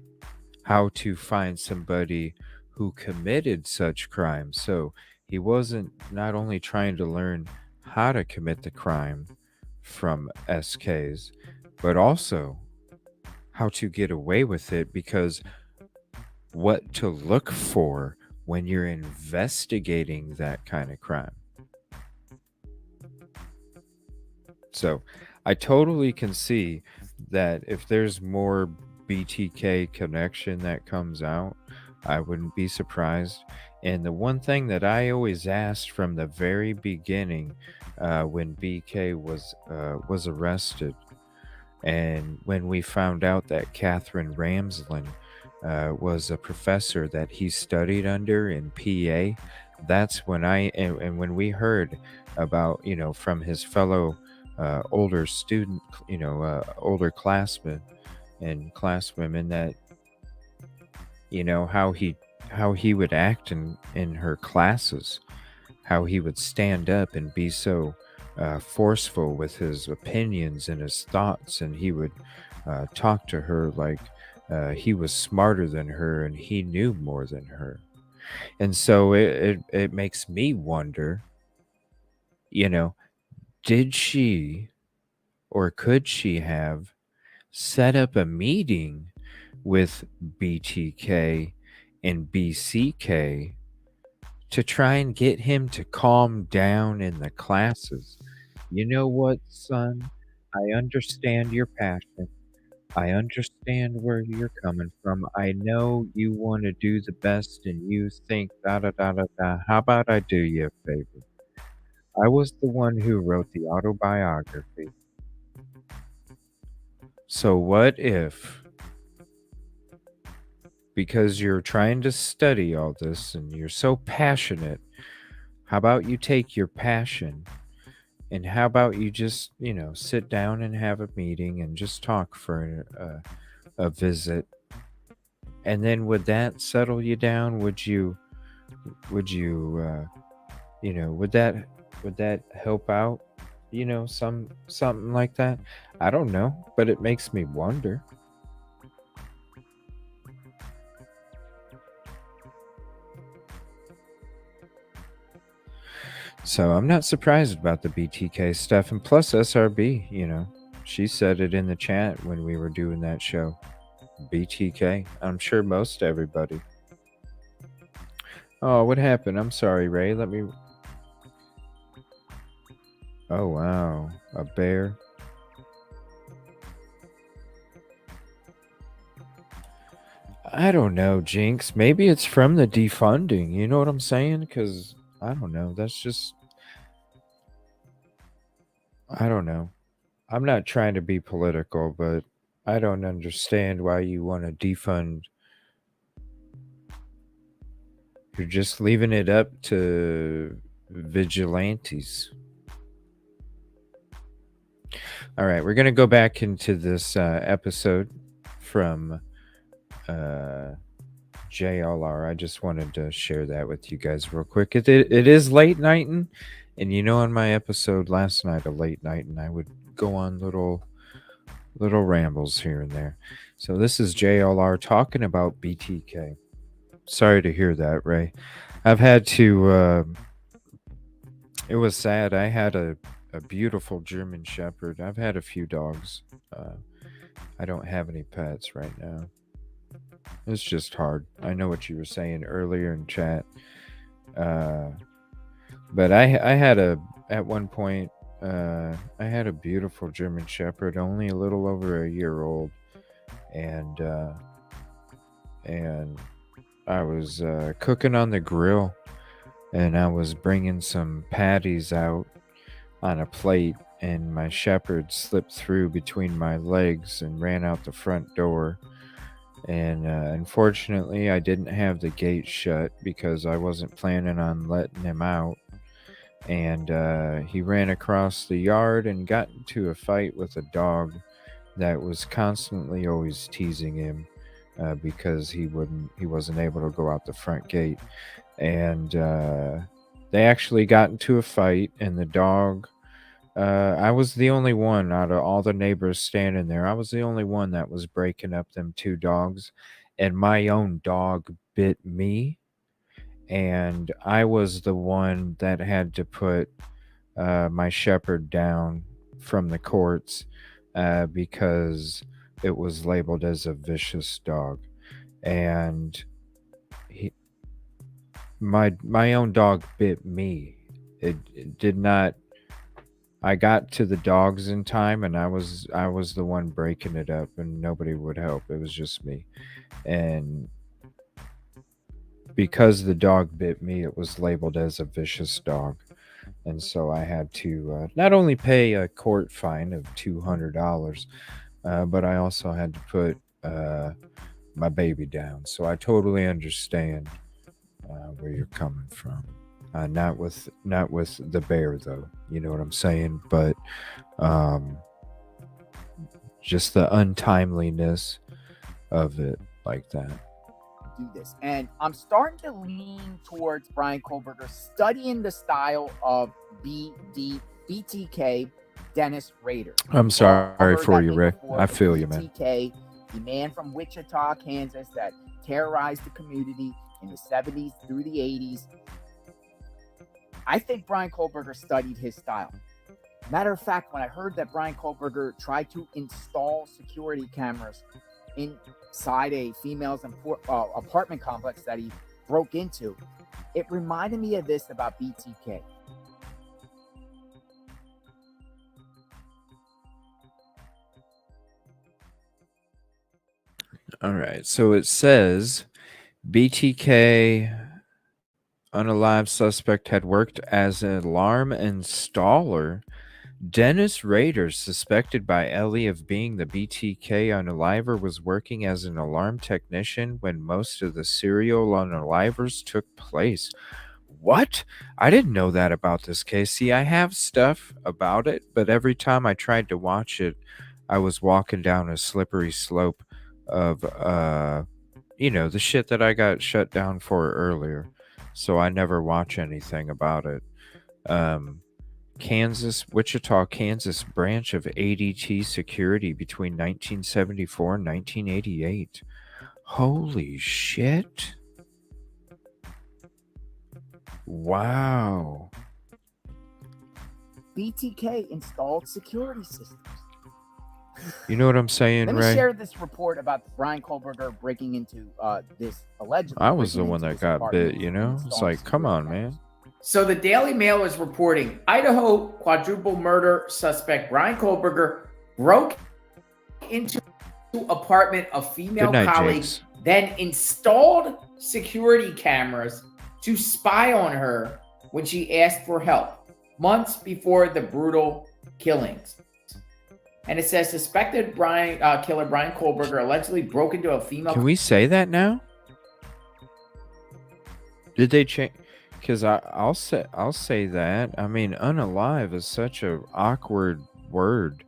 how to find somebody who committed such crime. So he wasn't not only trying to learn how to commit the crime from SKs, but also how to get away with it, because what to look for when you're investigating that kind of crime. So I totally can see that if there's more BTK connection that comes out, I wouldn't be surprised. And the one thing that I always asked from the very beginning, when BK was arrested, and when we found out that Catherine Ramsland was a professor that he studied under in PA, that's when and when we heard about, from his fellow older student, older classmen and classwomen, that how he would act in her classes, how he would stand up and be so forceful with his opinions and his thoughts, and he would talk to her like he was smarter than her and he knew more than her. And so it makes me wonder, did she or could she have set up a meeting with BTK and BCK to try and get him to calm down in the classes. You know what, son? I understand your passion. I understand where you're coming from. I know you want to do the best and you think da da da da da. How about I do you a favor? I was the one who wrote the autobiography. So what if, because you're trying to study all this and you're so passionate, how about you take your passion and how about you just, sit down and have a meeting and just talk for a visit? And then would that settle you down? Would you, would that help out? Something like that. I don't know, but it makes me wonder. So I'm not surprised about the BTK stuff. And plus SRB, she said it in the chat when we were doing that show. BTK. I'm sure most everybody. Oh, what happened? I'm sorry, Ray. Let me... Oh, wow. A bear. I don't know, Jinx. Maybe it's from the defunding. You know what I'm saying? Because, I don't know. That's just... I don't know. I'm not trying to be political, but I don't understand why you want to defund. You're just leaving it up to vigilantes. All right, we're going to go back into this episode from JLR. I just wanted to share that with you guys real quick. It is late nighting, and on my episode last night of late night, and I would go on little rambles here and there. So this is JLR talking about BTK. Sorry to hear that, Ray. I've had to... it was sad. I had a beautiful German Shepherd. I've had a few dogs. I don't have any pets right now. It's just hard. I know what you were saying earlier in chat. But I had at one point, I had a beautiful German Shepherd, only a little over a year old. And I was cooking on the grill, and I was bringing some patties out on a plate, and my shepherd slipped through between my legs and ran out the front door. And unfortunately, I didn't have the gate shut because I wasn't planning on letting him out. And he ran across the yard and got into a fight with a dog that was constantly always teasing him because he wasn't able to go out the front gate. And they actually got into a fight, and the dog... I was the only one out of all the neighbors standing there. I was the only one that was breaking up them two dogs, and my own dog bit me, and I was the one that had to put my shepherd down from the courts because it was labeled as a vicious dog. And my own dog bit me. It did not... I got to the dogs in time, and I was the one breaking it up, and nobody would help. It was just me. And because the dog bit me, it was labeled as a vicious dog. And so I had to not only pay a court fine of $200, but I also had to put my baby down. So I totally understand where you're coming from. Not with the bear, though. You know what I'm saying? But just the untimeliness of it like that. Do this. And I'm starting to lean towards Brian Kohberger studying the style of BTK Dennis Rader. I'm sorry for you, Rick. I feel you, man. BTK, the man from Wichita, Kansas, that terrorized the community in the 70s through the 80s. I think Brian Kohberger studied his style. Matter of fact, when I heard that Brian Kohberger tried to install security cameras inside a female's apartment complex that he broke into, It reminded me of this about BTK. All right. So it says BTK unalive suspect had worked as an alarm installer. Dennis Rader, suspected by Ellie of being the BTK unaliver, was working as an alarm technician when most of the serial unalivers took place. What? I didn't know that about this case. See, I have stuff about it, but every time I tried to watch it, I was walking down a slippery slope of, the shit that I got shut down for earlier. So I never watch anything about it. Wichita, Kansas branch of ADT Security between 1974 and 1988. Holy shit. Wow. BTK installed security systems. You know what I'm saying, Let me Ray? share this report about Brian Kohberger breaking into this allegedly. I was the breaking one into that this got apartment bit, you and know? It's installing like, come on, security man. So the Daily Mail is reporting Idaho quadruple murder suspect Brian Kohberger broke into apartment of female Good night, colleague, Jakes. then installed security cameras to spy on her when she asked for help, months before the brutal killings. And it says suspected killer Brian Kohberger allegedly broke into a female. Can we say that now? Did they change? Because I'll say that. I mean, unalive is such a awkward word.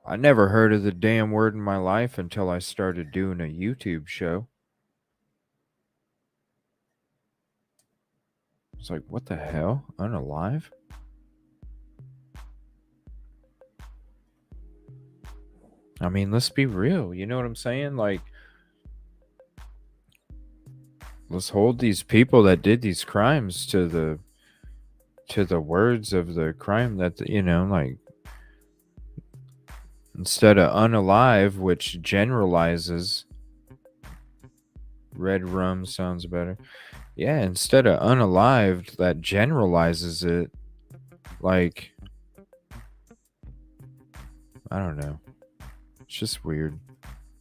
I never heard of the damn word in my life until I started doing a YouTube show. It's like, what the hell? Unalive? I mean, let's be real. You know what I'm saying? Like, let's hold these people that did these crimes to the words of the crime that, like, instead of unalive, which generalizes, red rum sounds better. Yeah, instead of unalived, that generalizes it. Like, I don't know. It's just weird.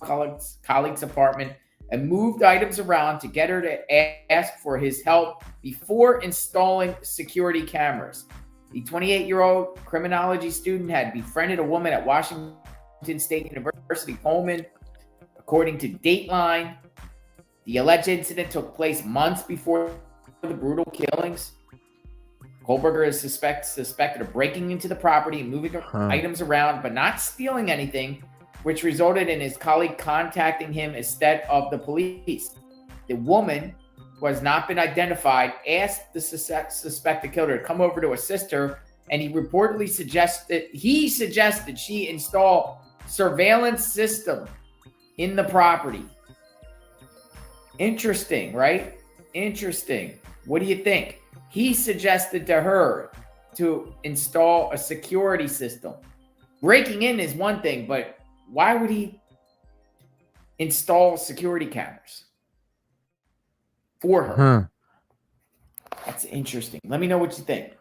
Colleague's apartment and moved items around to get her to ask for his help before installing security cameras. The 28-year-old criminology student had befriended a woman at Washington State University, Pullman. According to Dateline, the alleged incident took place months before the brutal killings. Kohberger is suspected of breaking into the property and moving items around, but not stealing anything, which resulted in his colleague contacting him instead of the police. The woman, who has not been identified, asked the suspected killer to come over to assist her, and he reportedly suggested she install surveillance system in the property. Interesting, right? Interesting. What do you think? He suggested to her to install a security system. Breaking in is one thing, but why would he install security cameras for her? Huh. That's interesting. Let me know what you think.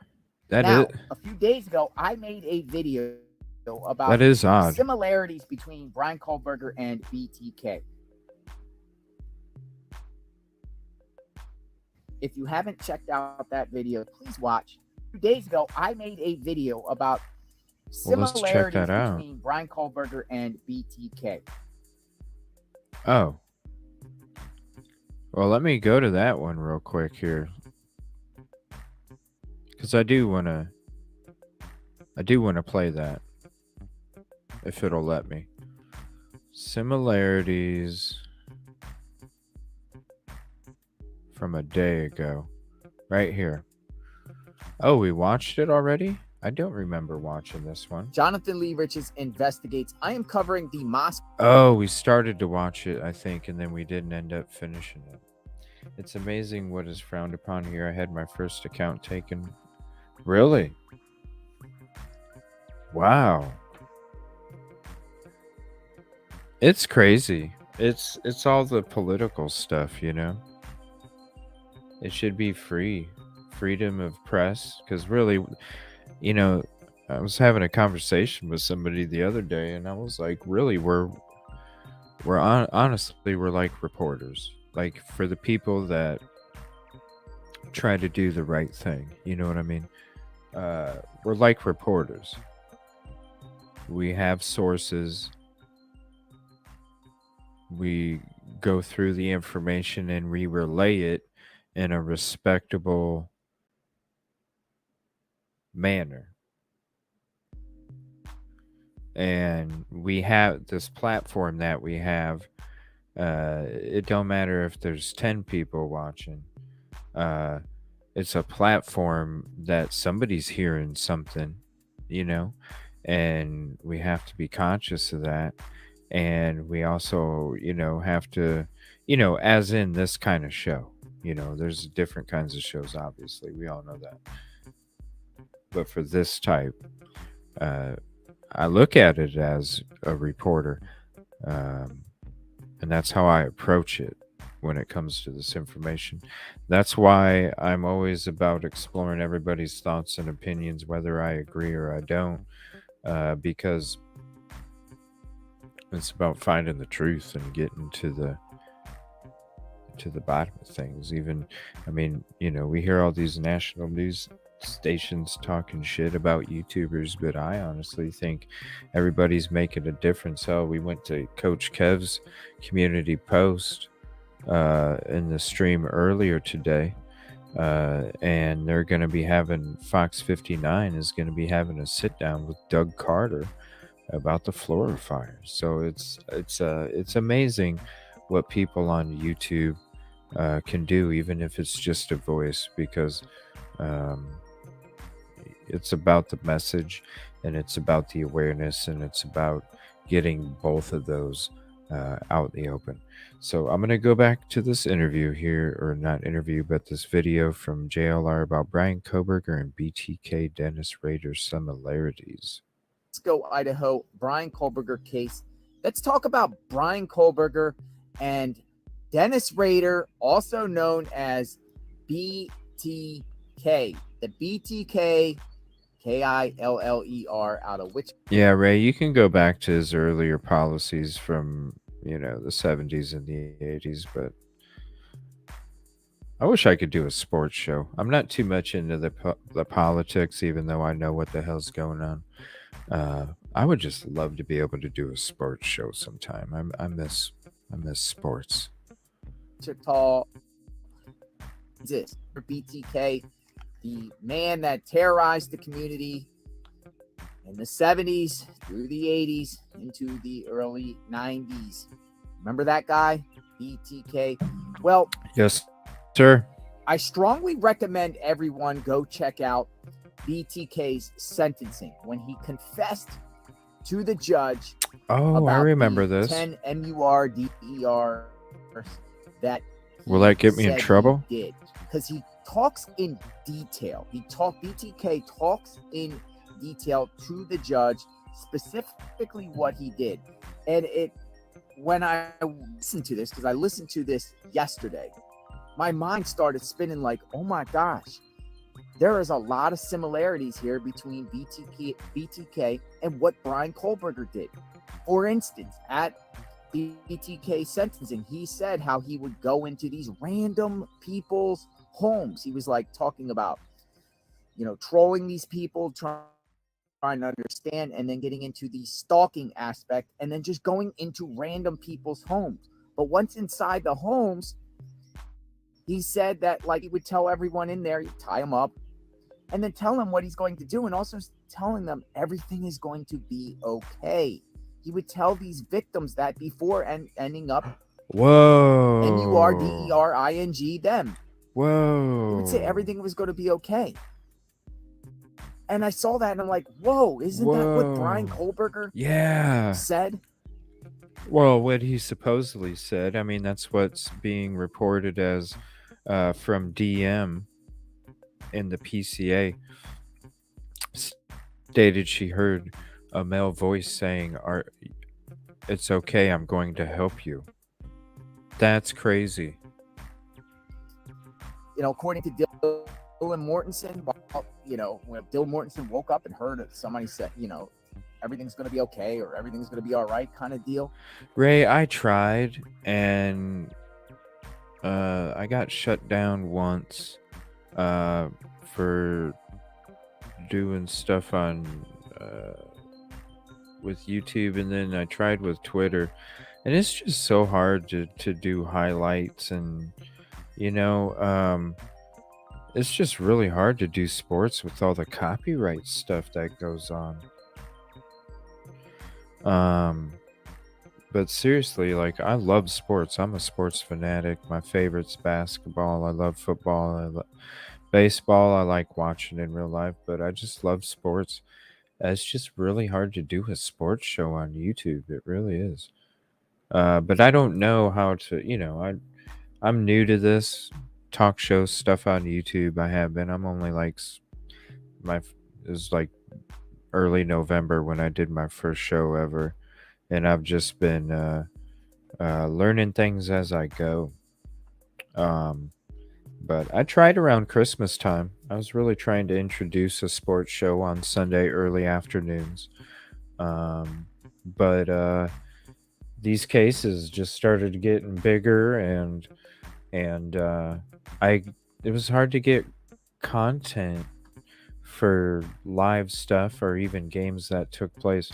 Now, a few days ago, I made a video about that is odd. Similarities between Brian Kohberger and BTK. If you haven't checked out that video, please watch. A few days ago, I made a video about similarities between Brian Kohberger and BTK. Oh. Well, let me go to that one real quick here. Because I do want to play that. If it'll let me. Similarities from a day ago. Right here. Oh, we watched it already? I don't remember watching this one. Jonathan Lee Riches investigates. I am covering the Moscow. Oh, we started to watch it, I think, and then we didn't end up finishing it. It's amazing what is frowned upon here. I had my first account taken. Really? Wow. It's crazy. It's all the political stuff, you know. It should be free, freedom of press, because really, you know, I was having a conversation with somebody the other day, and I was like, really, honestly, we're like reporters, like for the people that try to do the right thing. You know what I mean? We're like reporters. We have sources. We go through the information and we relay it in a respectable manner. And we have this platform that we have. It don't matter if there's 10 people watching. Uh, it's a platform that somebody's hearing something, you know, and we have to be conscious of that. And we also, you know, have to, you know, as in this kind of show, you know, there's different kinds of shows, obviously. We all know that. But for this type, uh, I look at it as a reporter. Um, and that's how I approach it when it comes to this information. That's why I'm always about exploring everybody's thoughts and opinions, whether I agree or I don't, because it's about finding the truth and getting to the bottom of things. Even, I mean, you know, we hear all these national news stations talking shit about YouTubers, but I honestly think everybody's making a difference. Oh, we went to Coach Kev's community post in the stream earlier today, and they're going to be having Fox 59 is going to be having a sit down with Doug Carter about the Florida fires. So it's amazing what people on YouTube can do, even if it's just a voice, because um, it's about the message and it's about the awareness and it's about getting both of those out in the open. So I'm going to go back to this interview here, or not interview, but this video from JLR about Brian Kohberger and BTK Dennis Rader similarities. Let's go, Idaho. Brian Kohberger case. Let's talk about Brian Kohberger and Dennis Rader, also known as BTK. The BTK, Killer, out of which? Yeah, Ray, you can go back to his earlier policies from, you know, the 70s and the 80s, but I wish I could do a sports show. I'm not too much into the politics, even though I know what the hell's going on. I would just love to be able to do a sports show sometime. I miss sports. Wichita exists for BTK, the man that terrorized the community in the 70s through the 80s into the early 90s. Remember that guy, BTK? Well, yes, sir. I strongly recommend everyone go check out BTK's sentencing when he confessed to the judge. Oh, I remember this. 10 MURDER that will that get me in trouble? Did, because he talks in detail. BTK talks in detail to the judge specifically what he did. And when I listened to this, because I listened to this yesterday, my mind started spinning like, oh my gosh, there is a lot of similarities here between BTK and what Brian Kohberger did. For instance, at BTK sentencing, he said how he would go into these random people's homes. He was like talking about, you know, trolling these people, trying to understand, and then getting into the stalking aspect, and then just going into random people's homes. But once inside the homes, he said that like he would tell everyone in there, he'd tie them up, and then tell them what he's going to do, and also telling them everything is going to be okay. He would tell these victims that before ending up MURDERING them. Whoa. He would say everything was going to be okay. And I saw that and I'm like, whoa, isn't that what Brian Kohberger said? Well, what he supposedly said, I mean, that's what's being reported as from DM in the PCA. Stated she heard a male voice saying, it's okay, I'm going to help you. That's crazy. According to Dylan Mortensen, when Dylan Mortensen woke up and heard somebody said, everything's going to be okay or everything's going to be all right kind of deal. Ray, I tried and I got shut down once for doing stuff on with YouTube, and then I tried with Twitter, and it's just so hard to do highlights, and it's just really hard to do sports with all the copyright stuff that goes on. But seriously, like, I love sports. I'm a sports fanatic. My favorite's basketball. I love football. I love baseball. I like watching in real life, but I just love sports. It's just really hard to do a sports show on YouTube. It really is. But I don't know how to, I'm new to this talk show stuff on YouTube. I have been. I'm only like, it was like early November when I did my first show ever. And I've just been learning things as I go. But I tried around Christmas time. I was really trying to introduce a sports show on Sunday early afternoons. But these cases just started getting bigger, and it was hard to get content for live stuff or even games that took place.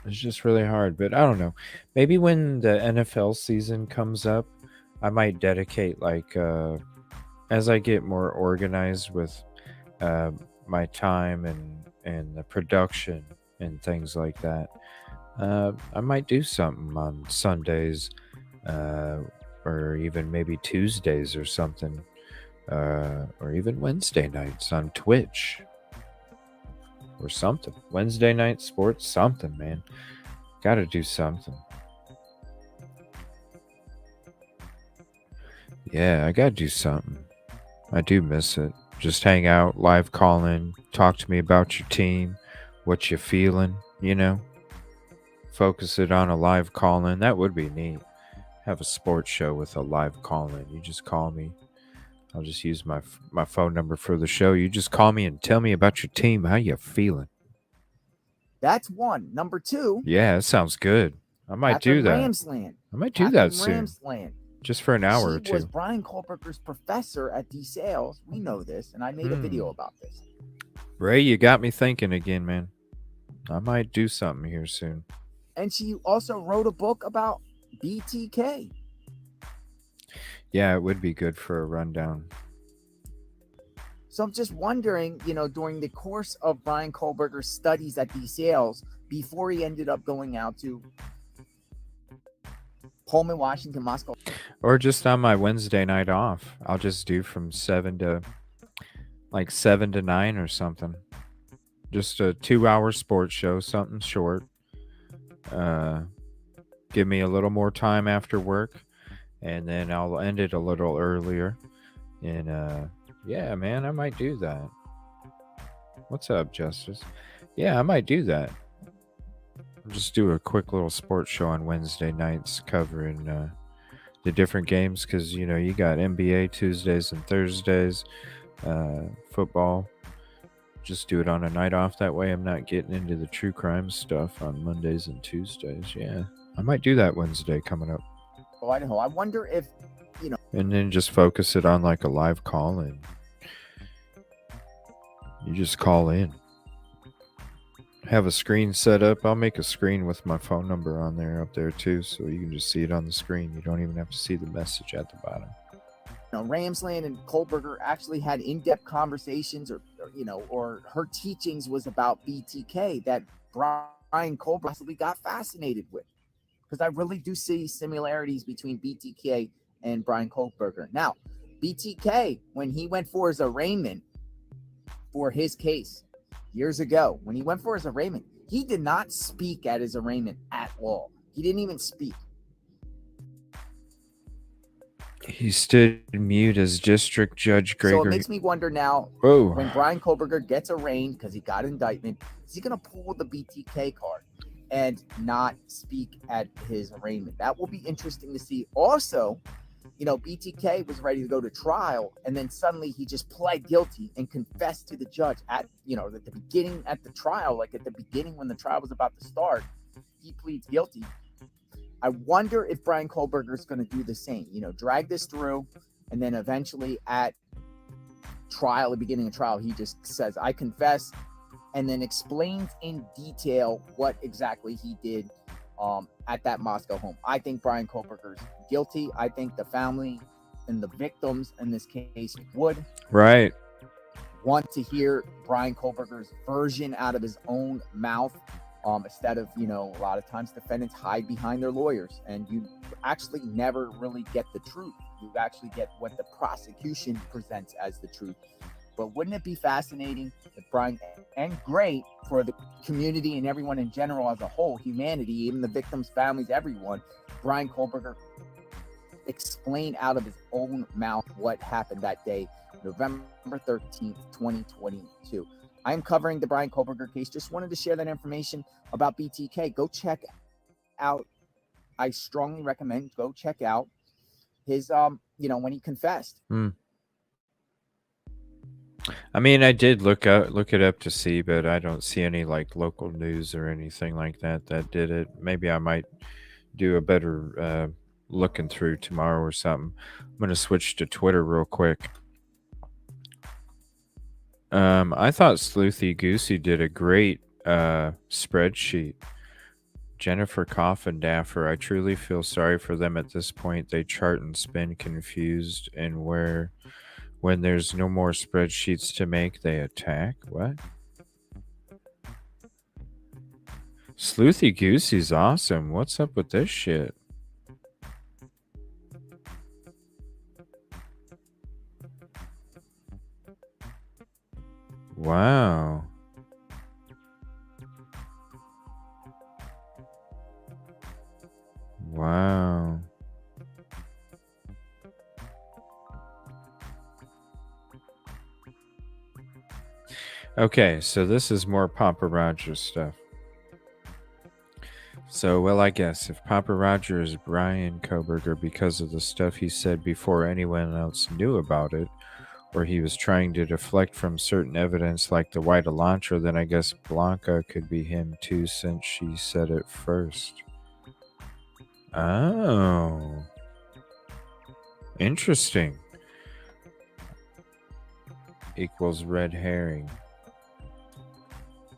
It's just really hard, but I don't know. Maybe when the NFL season comes up, I might dedicate, like, as I get more organized with my time and the production and things like that. I might do something on Sundays, or even maybe Tuesdays or something, or even Wednesday nights on Twitch. Or something. Wednesday night sports, something, man. Gotta do something. Yeah, I gotta do something. I do miss it. Just hang out, live call in, talk to me about your team, what you feeling, Focus it on a live call in. That would be neat. Have a sports show with a live call in. You just call me. I'll just use my phone number for the show. You just call me and tell me about your team. How you feeling? That's one. Number two. Yeah, that sounds good. I might do that. Ramsland. I might do that soon. Ramsland. Just for an hour or She was two. Brian Kohberger's professor at DeSales. We know this, and I made a video about this. Ray, you got me thinking again, man. I might do something here soon. And she also wrote a book about BTK. Yeah, it would be good for a rundown. So I'm just wondering, during the course of Brian Kohberger's studies at DeSales, before he ended up going out to Pullman, Washington, Moscow. Or just on my Wednesday night off. I'll just do from 7 to 9 or something. Just a 2-hour sports show, something short. Give me a little more time after work, and then I'll end it a little earlier. And yeah, man, I might do that. What's up, Justice? Yeah, I might do that. Just do a quick little sports show on Wednesday nights covering the different games, because you got NBA Tuesdays and Thursdays, football. Just do it on a night off. That way I'm not getting into the true crime stuff on Mondays and Tuesdays. Yeah, I might do that Wednesday coming up. Oh, Idaho. I wonder if, And then just focus it on like a live call in. You just call in. Have a screen set up. I'll make a screen with my phone number on there up there too, so you can just see it on the screen. You don't even have to see the message at the bottom. Ramsland and Kohberger actually had in-depth conversations, or her teachings was about BTK that Brian Kohberger possibly got fascinated with, because I really do see similarities between BTK and Brian Kohberger. Now, BTK, when he went for his arraignment for his case years ago, when he went for his arraignment, he did not speak at his arraignment at all. He didn't even speak. He stood mute as District Judge Gregory. So it makes me wonder now, Whoa. when Brian Kohberger gets arraigned because he got indictment, is he going to pull the BTK card? and not speak at his arraignment. That will be interesting to see. Also, BTK was ready to go to trial, and then suddenly he just pled guilty and confessed to the judge at the beginning at the trial, like at the beginning when the trial was about to start, he pleads guilty. I wonder if Brian Kohberger is going to do the same, drag this through, and then eventually at trial, the beginning of trial, he just says, I confess, and then explains in detail what exactly he did at that Moscow home. I think Brian Kohberger's guilty. I think the family and the victims in this case would want to hear Brian Kohberger's version out of his own mouth, instead of, a lot of times defendants hide behind their lawyers, and you actually never really get the truth. You actually get what the prosecution presents as the truth. But wouldn't it be fascinating if Brian, and great for the community and everyone in general as a whole, humanity, even the victims' families, everyone, Brian Kohberger explained out of his own mouth what happened that day, November 13th, 2022. I am covering the Brian Kohberger case. Just wanted to share that information about BTK. Go check out, I strongly recommend, go check out his, when he confessed. I mean, I did look it up to see, but I don't see any like local news or anything like that did it. Maybe I might do a better looking through tomorrow or something. I'm going to switch to Twitter real quick. I thought Sleuthy Goosey did a great spreadsheet. Jennifer Coffindaffer, I truly feel sorry for them at this point. They chart and spin confused, and when there's no more spreadsheets to make, they attack. What? Sleuthy Goosey's awesome. What's up with this shit? Wow. Wow. Okay, so this is more Papa Roger stuff. So, well, I guess if Papa Roger is Brian Kohberger because of the stuff he said before anyone else knew about it, or he was trying to deflect from certain evidence like the white Elantra, then I guess Blanca could be him too since she said it first. Oh. Interesting. Equals red herring.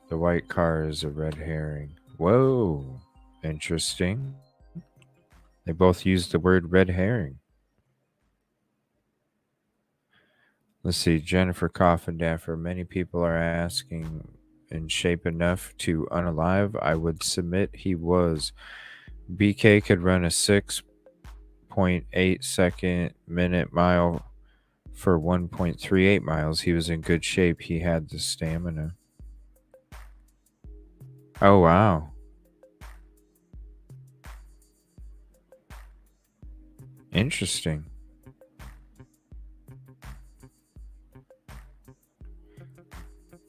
The white car is a red herring. Whoa. Interesting. They both use the word red herring. Let's see. Jennifer Coffindaffer. Many people are asking, in shape enough to unalive? I would submit he was. BK could run a 6.8 second minute mile for 1.38 miles. He was in good shape. He had the stamina. Oh, wow. Interesting.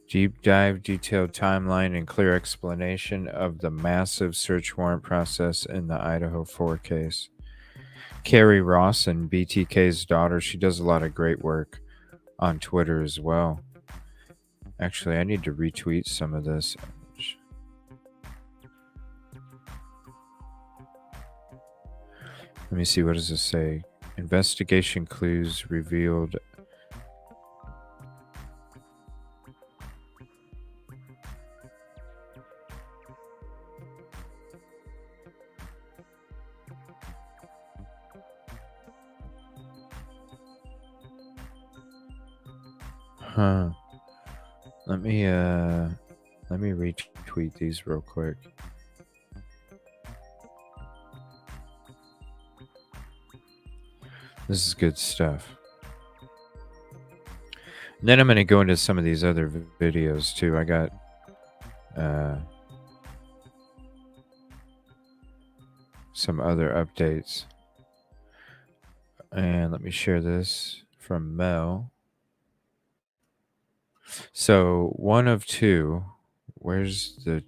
Deep dive, detailed timeline, and clear explanation of the massive search warrant process in the Idaho 4 case. Carrie Rawson, BTK's daughter, she does a lot of great work on Twitter as well. Actually, I need to retweet some of this. Let me see, what does this say? Investigation clues revealed. Huh. Let me retweet these real quick. This is good stuff. And then I'm going to go into some of these other videos too. I got some other updates. And let me share this from Mel. So, one of two. Where's the...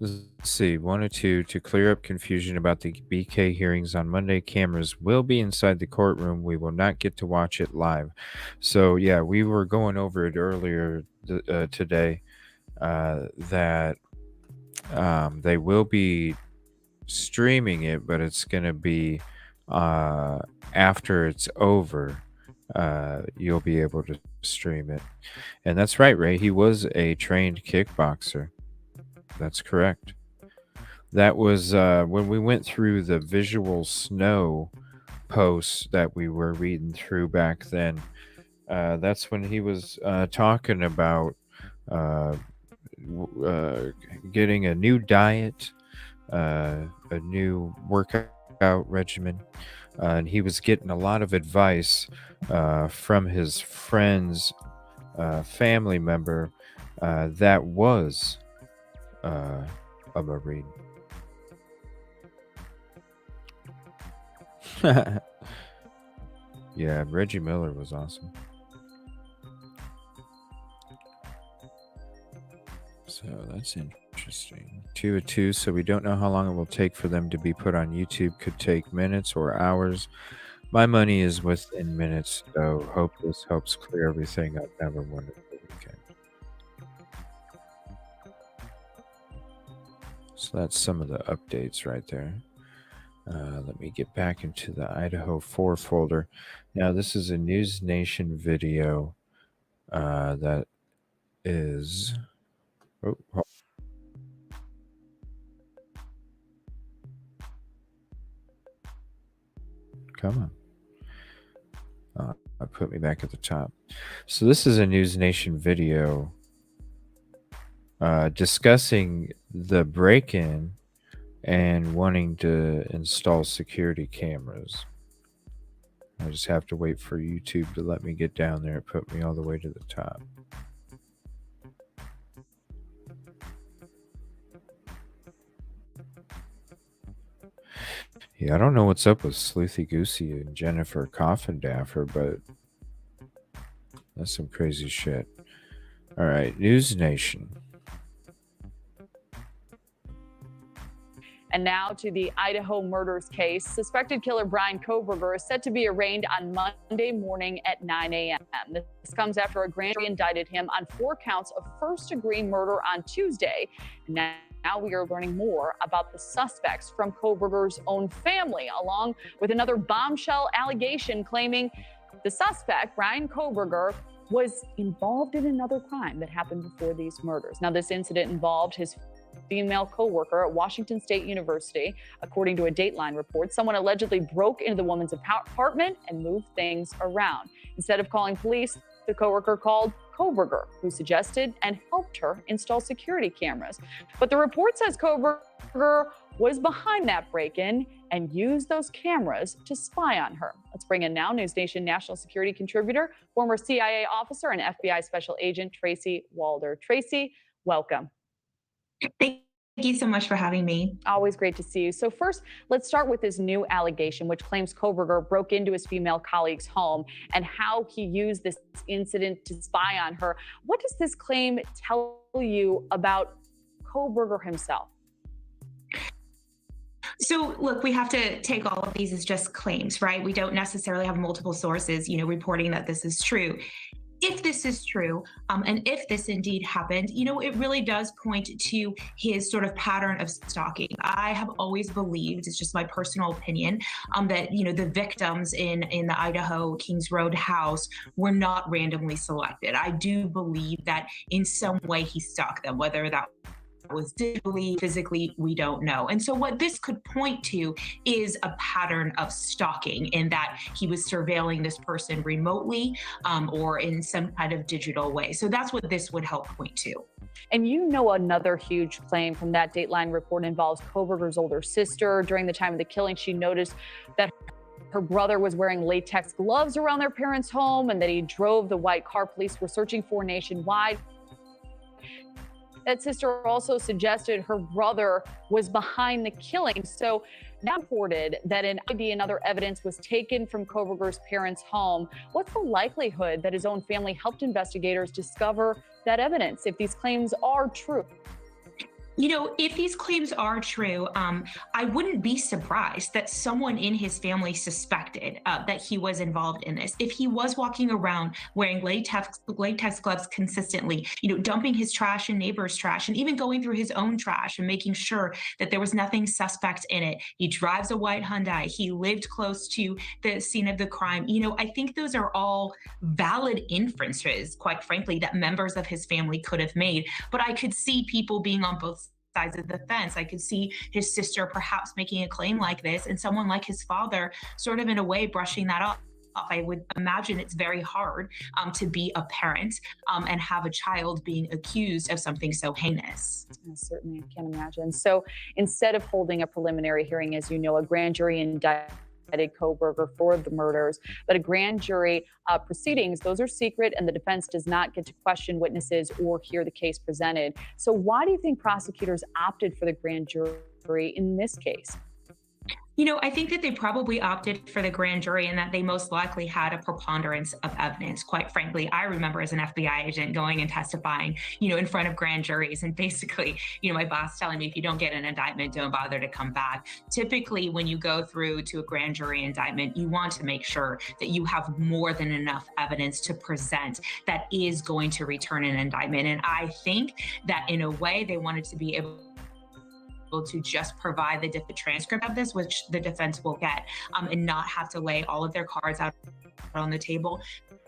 Let's see, 102, to clear up confusion about the BK hearings on Monday, cameras will be inside the courtroom. We will not get to watch it live. So, yeah, we were going over it earlier today that they will be streaming it, but it's going to be after it's over. You'll be able to stream it. And that's right, Ray. He was a trained kickboxer. That's correct. That was when we went through the visual snow posts that we were reading through back then. That's when he was talking about getting a new diet, a new workout regimen. And he was getting a lot of advice from his friend's family member that was a Marine. Yeah, Reggie Miller was awesome. So that's interesting. 202, so we don't know how long it will take for them to be put on YouTube. Could take minutes or hours. My money is within minutes, so hope this helps clear everything up. Have a wonderful weekend. So that's some of the updates right there. Let me get back into the Idaho 4 folder. Now, this is a News Nation video that is... Oh, come on. I put me back at the top. So this is a News Nation video discussing the break-in and wanting to install security cameras. I just have to wait for YouTube to let me get down there and put me all the way to the top. Yeah, I don't know what's up with Sleuthy Goosey and Jennifer Coffindaffer, but that's some crazy shit. All right, News Nation. And now to the Idaho murders case. Suspected killer Brian Kohberger is set to be arraigned on Monday morning at 9 a.m. This comes after a grand jury indicted him on 4 counts of first-degree murder on Tuesday. Now we are learning more about the suspects from Kohberger's own family, along with another bombshell allegation claiming the suspect, Brian Kohberger, was involved in another crime that happened before these murders. Now, this incident involved his female co-worker at Washington State University. According to a Dateline report, someone allegedly broke into the woman's apartment and moved things around. Instead of calling police, the co-worker called Kohberger, who suggested and helped her install security cameras. But the report says Kohberger was behind that break-in and used those cameras to spy on her. Let's bring in now News Nation national security contributor, former CIA officer and FBI special agent Tracy Walder. Tracy, welcome. Thank you so much for having me. Always great to see you. So first, let's start with this new allegation, which claims Kohberger broke into his female colleague's home and how he used this incident to spy on her. What does this claim tell you about Kohberger himself? So look, we have to take all of these as just claims, right? We don't necessarily have multiple sources, reporting that this is true. If this is true, and if this indeed happened, it really does point to his sort of pattern of stalking. I have always believed, it's just my personal opinion, that, the victims in the Idaho Kings Road house were not randomly selected. I do believe that in some way he stalked them, whether that was digitally, physically, we don't know. And so what this could point to is a pattern of stalking in that he was surveilling this person remotely or in some kind of digital way. So that's what this would help point to. And another huge claim from that Dateline report involves Kohberger's older sister. During the time of the killing, she noticed that her brother was wearing latex gloves around their parents' home and that he drove the white car police were searching for nationwide. That sister also suggested her brother was behind the killing. So now reported that an ID and other evidence was taken from Kohberger's parents' home. What's the likelihood that his own family helped investigators discover that evidence if these claims are true? You know, if these claims are true, I wouldn't be surprised that someone in his family suspected that he was involved in this. If he was walking around wearing latex gloves consistently, you know, dumping his trash in neighbors' trash, and even going through his own trash and making sure that there was nothing suspect in it. He drives a white Hyundai. He lived close to the scene of the crime. You know, I think those are all valid inferences, quite frankly, that members of his family could have made. But I could see people being on both sides of the fence. I could see his sister perhaps making a claim like this, and someone like his father sort of in a way brushing that off. I would imagine it's very hard to be a parent and have a child being accused of something so heinous. Certainly, I can't imagine. So instead of holding a preliminary hearing, as you know, a grand jury indicted Kohberger for the murders, but a grand jury proceedings, those are secret, and the defense does not get to question witnesses or hear the case presented. So why do you think prosecutors opted for the grand jury in this case? You know, I think that they probably opted for the grand jury and that they most likely had a preponderance of evidence. Quite frankly, I remember as an FBI agent going and testifying, you know, in front of grand juries, and basically, you know, my boss telling me, if you don't get an indictment, don't bother to come back. Typically, when you go through to a grand jury indictment, you want to make sure that you have more than enough evidence to present that is going to return an indictment. And I think that in a way they wanted to be able to just provide the transcript of this, which the defense will get, and not have to lay all of their cards out on the table.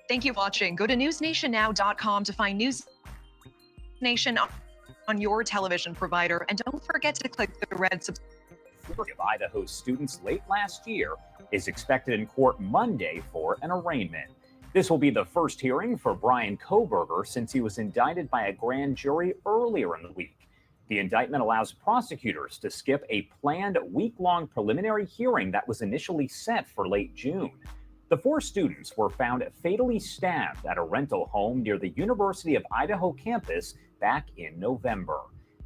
Thank you for watching. Go to newsnationnow.com to find News Nation on your television provider. And don't forget to click the red subscribe. Of Idaho students late last year is expected in court Monday for an arraignment. This will be the first hearing for Brian Kohberger since he was indicted by a grand jury earlier in the week. The indictment allows prosecutors to skip a planned week-long preliminary hearing that was initially set for late June. The 4 students were found fatally stabbed at a rental home near the University of Idaho campus back in November.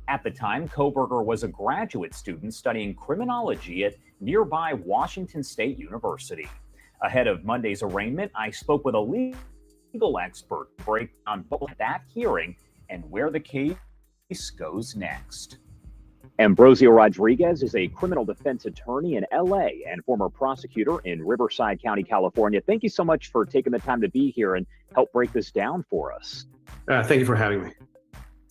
At the time, Kohberger was a graduate student studying criminology at nearby Washington State University. Ahead of Monday's arraignment, I spoke with a legal expert to break down both that hearing and where the case goes next. Ambrosio Rodriguez is a criminal defense attorney in LA and former prosecutor in Riverside County, California. Thank you so much for taking the time to be here and help break this down for us. Thank you for having me.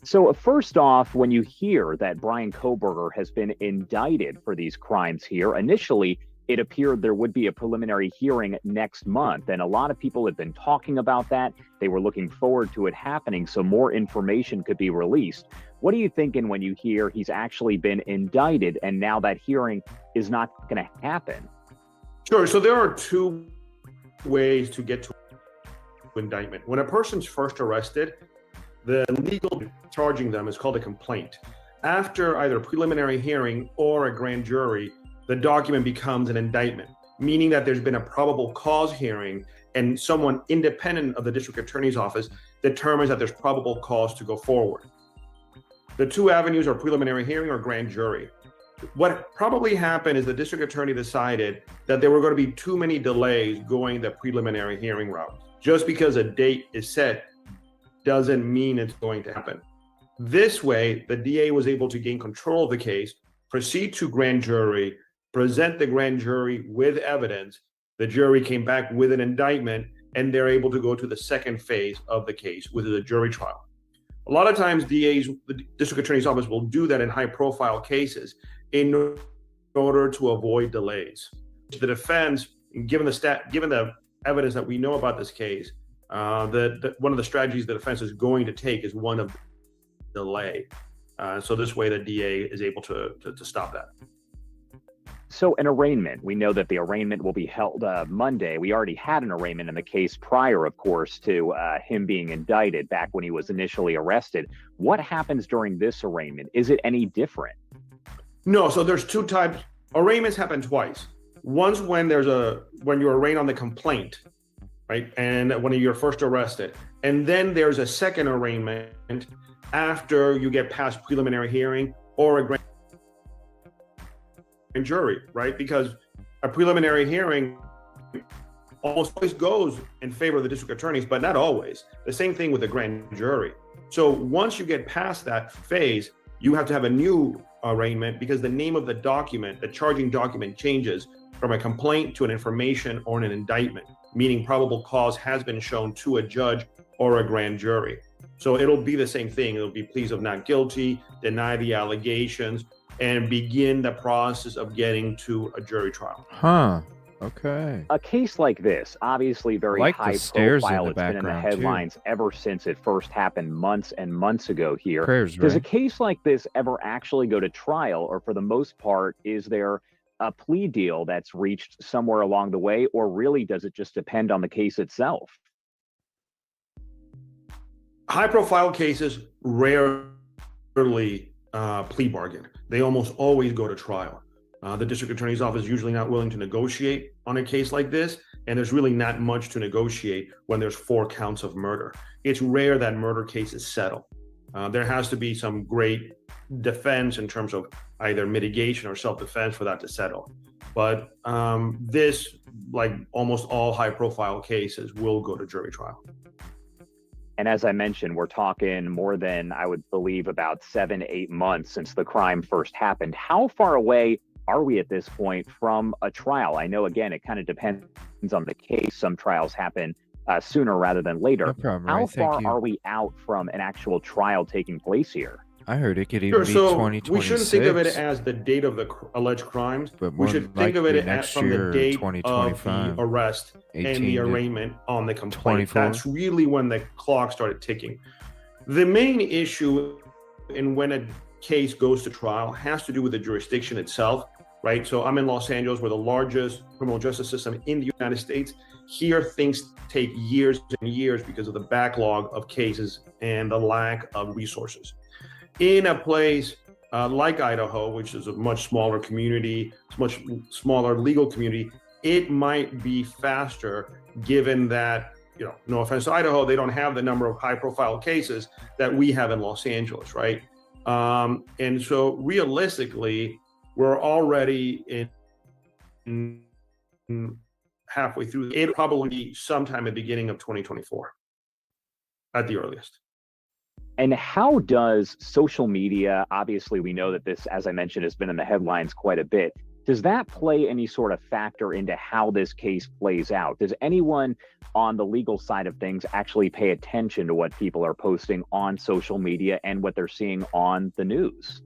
So first off, when you hear that Brian Kohberger has been indicted for these crimes here, initially it appeared there would be a preliminary hearing next month, and a lot of people had been talking about that. They were looking forward to it happening so more information could be released. What are you thinking when you hear he's actually been indicted and now that hearing is not going to happen? Sure. So there are 2 ways to get to indictment. When a person's first arrested, the legal charging them is called a complaint. After either a preliminary hearing or a grand jury, the document becomes an indictment, meaning that there's been a probable cause hearing and someone independent of the district attorney's office determines that there's probable cause to go forward. The 2 avenues are preliminary hearing or grand jury. What probably happened is the district attorney decided that there were going to be too many delays going the preliminary hearing route. Just because a date is set doesn't mean it's going to happen. This way, the DA was able to gain control of the case, proceed to grand jury, present the grand jury with evidence. The jury came back with an indictment, and they're able to go to the second phase of the case, which is a jury trial. A lot of times DAs, the district attorney's office, will do that in high profile cases in order to avoid delays. The defense, given the evidence that we know about this case, one of the strategies the defense is going to take is one of delay. So this way the DA is able to stop that. So an arraignment, we know that the arraignment will be held Monday. We already had an arraignment in the case prior, of course, to him being indicted back when he was initially arrested. What happens during this arraignment? Is it any different? No, so there's 2 types. Arraignments happen twice. Once when you're arraigned on the complaint, right? And when you're first arrested. And then there's a second arraignment after you get past preliminary hearing or a grand jury, right? Because a preliminary hearing almost always goes in favor of the district attorneys, but not always. The same thing with the grand jury. So once you get past that phase, you have to have a new arraignment because the name of the document, the charging document, changes from a complaint to an information or an indictment, meaning probable cause has been shown to a judge or a grand jury. So it'll be the same thing. It'll be pleas of not guilty, deny the allegations, and begin the process of getting to a jury trial. Huh. Okay. A case like this, obviously very Like the high stairs in profile. the It's been in the background, too. headlines ever since it first happened months and months ago here. Prayers, Does a right? case like this ever actually go to trial, or for the most part, is there a plea deal that's reached somewhere along the way, or really does it just depend on the case itself? High-profile cases rarely plea bargain. They almost always go to trial. The district attorney's office is usually not willing to negotiate on a case like this, and there's really not much to negotiate when there's 4 counts of murder. It's rare that murder cases settle. There has to be some great defense in terms of either mitigation or self-defense for that to settle. But this, like almost all high-profile cases, will go to jury trial. And as I mentioned, we're talking more than, I would believe, about 7-8 months since the crime first happened. How far away are we at this point from a trial? I know, again, it kind of depends on the case. Some trials happen sooner rather than later. No problem, How right? Thank far you. are we out from an actual trial taking place here? I heard it could even Sure, be so 2026. we shouldn't think of it as the date of the alleged crimes. But We more should than think of it likely as next from the year, date of 2025, the arrest and 18 the to arraignment on the complaint. 24. That's really when the clock started ticking. The main issue in when a case goes to trial has to do with the jurisdiction itself, right? So I'm in Los Angeles, we're the largest criminal justice system in the United States. Here, things take years and years because of the backlog of cases and the lack of resources. In a place like Idaho, which is a much smaller community, much smaller legal community, it might be faster given that, no offense to Idaho, they don't have the number of high-profile cases that we have in Los Angeles, right? And so realistically, we're already in halfway through. It'll probably be sometime at the beginning of 2024 at the earliest. And how does social media, obviously we know that this, as I mentioned, has been in the headlines quite a bit. Does that play any sort of factor into how this case plays out? Does anyone on the legal side of things actually pay attention to what people are posting on social media and what they're seeing on the news?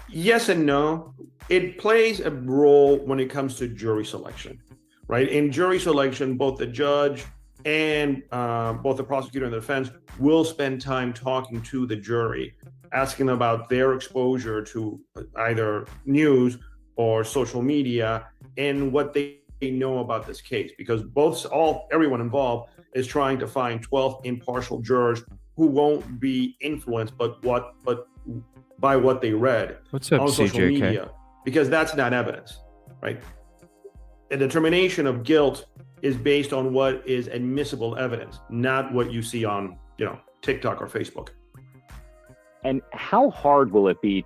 Yes and no. It plays a role when it comes to jury selection, right? In jury selection, both the judge and both the prosecutor and the defense will spend time talking to the jury, asking about their exposure to either news or social media and what they know about this case, because everyone involved is trying to find 12 impartial jurors who won't be influenced but by what they read What's up, on social CJK? media, because that's not evidence, right? A determination of guilt is based on what is admissible evidence, not what you see on, TikTok or Facebook. And how hard will it be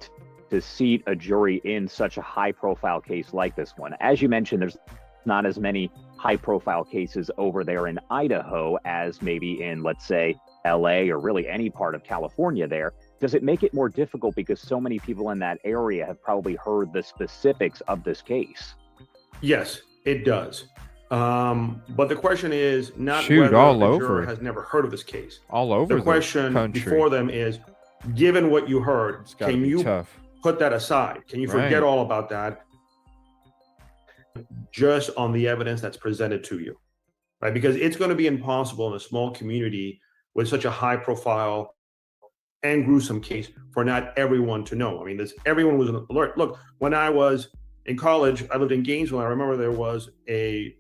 to seat a jury in such a high-profile case like this one? As you mentioned, there's not as many high-profile cases over there in Idaho as maybe in, let's say, LA or really any part of California there. Does it make it more difficult because so many people in that area have probably heard the specifics of this case? Yes, it does. But the question is not Shoot, whether all the over juror it. has never heard of this case. All over The question country. before them is, given what you heard, It's gotta can be you tough. put that aside? Can you forget Right. all about that just on the evidence that's presented to you, right? Because it's going to be impossible in a small community with such a high profile and gruesome case for not everyone to know. I mean, everyone was on alert. Look, when I was in college, I lived in Gainesville. I remember there was a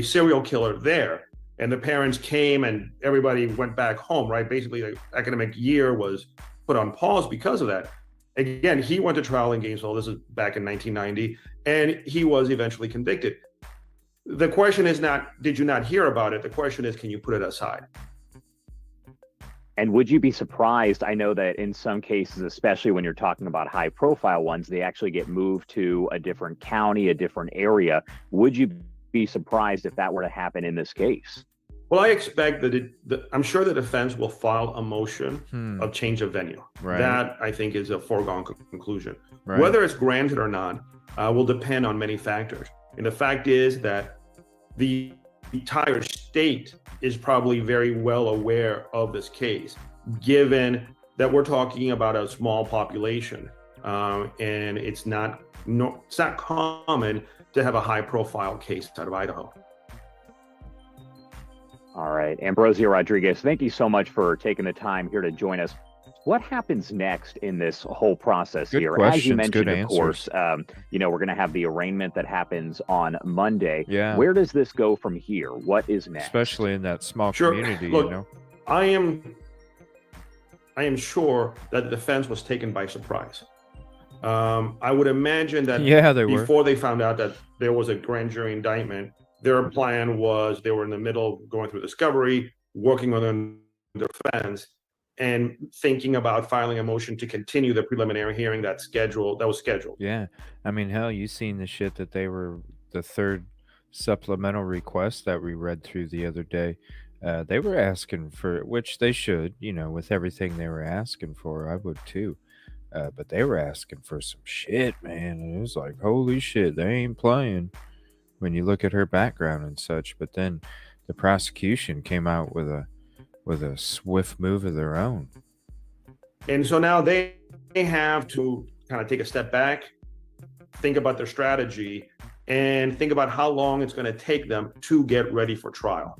serial killer there, and the parents came and everybody went back home, right? Basically, the academic year was put on pause because of that. Again, he went to trial in Gainesville. This is back in 1990, and he was eventually convicted. The question is not, did you not hear about it? The question is, can you put it aside? And would you be surprised? I know that in some cases, especially when you're talking about high profile ones, they actually get moved to a different county, a different area. Would you be surprised if that were to happen in this case? Well, I expect that I'm sure the defense will file a motion of change of venue. Right. That, I think, is a foregone conclusion. Right. Whether it's granted or not will depend on many factors. And the fact is that the entire state is probably very well aware of this case, given that we're talking about a small population, and it's not common to have a high-profile case out of Idaho. All right, Ambrosio Rodriguez, thank you so much for taking the time here to join us. What happens next in this whole process Good here? questions, As you mentioned, good of course, you know, we're going to have the arraignment that happens on Monday. Yeah. Where does this go from here? What is next? Especially in that small Sure. community, Look, you know. I am sure that the defense was taken by surprise. I would imagine that before they found out that there was a grand jury indictment, their plan was they were in the middle going through discovery, working on the defense, and thinking about filing a motion to continue the preliminary hearing that was scheduled. Yeah. I mean, hell, you seen the shit that they were, the third supplemental request that we read through the other day. They were asking for, which they should, you know, with everything they were asking for, I would too. But they were asking for some shit, man. And it was like, holy shit, they ain't playing when you look at her background and such. But then the prosecution came out with a swift move of their own. And so now they have to kind of take a step back, think about their strategy, and think about how long it's going to take them to get ready for trial.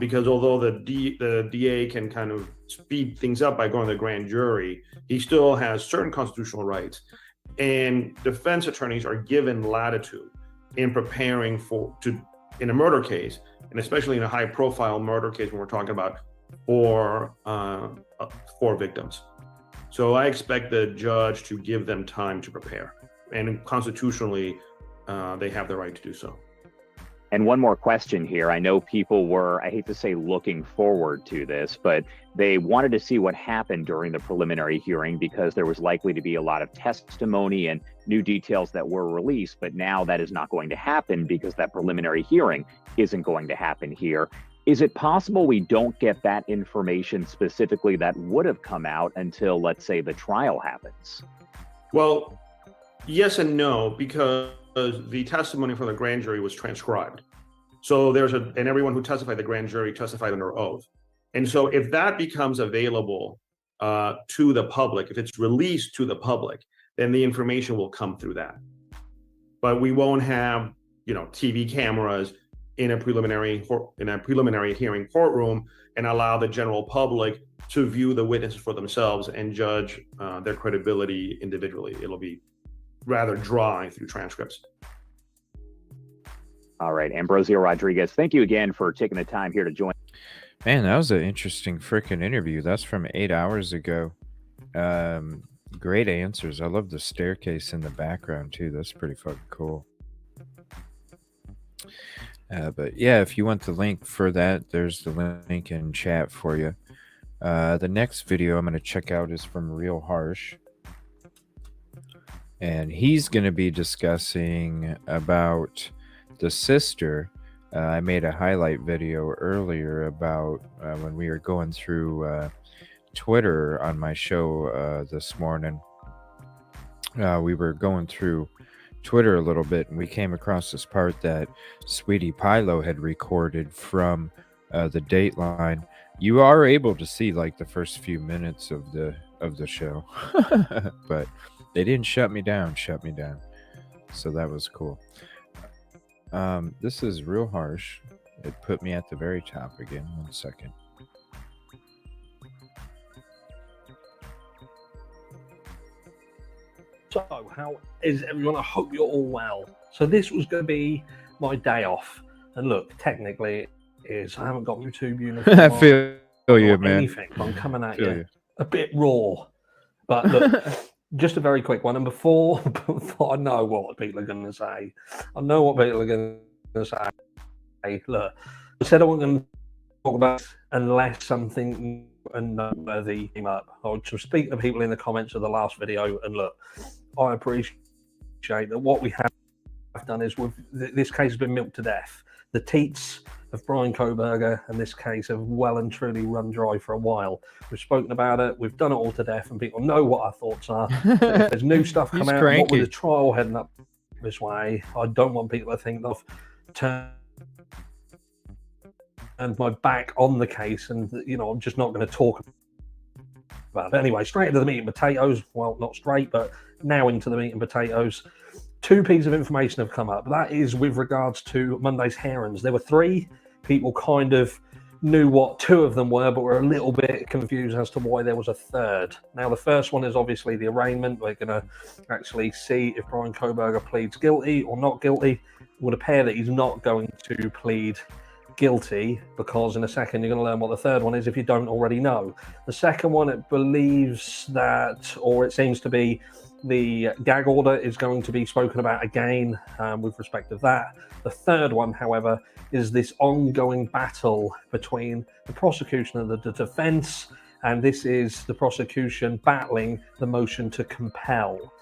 Because although the DA can kind of speed things up by going to the grand jury, he still has certain constitutional rights. And defense attorneys are given latitude in preparing in a murder case, and especially in a high-profile murder case when we're talking about four victims. So I expect the judge to give them time to prepare, and constitutionally, they have the right to do so. And one more question here. I know people were, I hate to say looking forward to this, but they wanted to see what happened during the preliminary hearing because there was likely to be a lot of testimony and new details that were released. But now that is not going to happen because that preliminary hearing isn't going to happen here. Is it possible we don't get that information specifically that would have come out until, let's say, the trial happens? Well, yes and no, because the testimony from the grand jury was transcribed. So and everyone who testified at the grand jury testified under oath. And so if that becomes available to the public, if it's released to the public, then the information will come through that. But we won't have, TV cameras in a preliminary hearing courtroom and allow the general public to view the witnesses for themselves and judge their credibility individually. It'll be rather dry through transcripts. All right, Ambrosio Rodriguez, thank you again for taking the time here to join. Man, that was an interesting freaking interview. That's from 8 hours ago. Great answers. I love the staircase in the background too. That's pretty fucking cool. But yeah, if you want the link for that, there's the link in chat for you. The next video I'm going to check out is from Real Harsh. And he's going to be discussing about the sister. I made a highlight video earlier about when we were going through Twitter on my show this morning. We were going through Twitter a little bit, and we came across this part that Sweetie Pilo had recorded from the Dateline. You are able to see like the first few minutes of the show, but they didn't shut me down. So that was cool. This is Real Harsh. It put me at the very top again. 1 second. So, how is everyone? I hope you're all well. So this was going to be my day off. And look, technically it is. I haven't got my tube uniform. I feel you, man. Anything. I'm coming at you a bit raw. But look, just a very quick one. And before I know what people are going to say, look, I said I wasn't going to talk about unless something noteworthy came up. I would speak to people in the comments of the last video. And look, I appreciate that what we have done is this case has been milked to death. The teats of Brian Kohberger and this case have well and truly run dry for a while. We've spoken about it, we've done it all to death, and people know what our thoughts are. But if there's new stuff come out, and what with the trial heading up this way, I don't want people to think I've turned my back on the case, and I'm just not going to talk about it. Anyway, straight into the meat and potatoes. Well, not straight, but now into the meat and potatoes. Two pieces of information have come up. That is with regards to Monday's hearings. There were three. People kind of knew what two of them were, but were a little bit confused as to why there was a third. Now, the first one is obviously the arraignment. We're going to actually see if Brian Kohberger pleads guilty or not guilty. It would appear that he's not going to plead guilty, because in a second you're going to learn what the third one is if you don't already know. The second one, it believes that, or it seems to be, the gag order is going to be spoken about again with respect to that. The third one, however, is this ongoing battle between the prosecution and the defense, and this is the prosecution battling the motion to compel.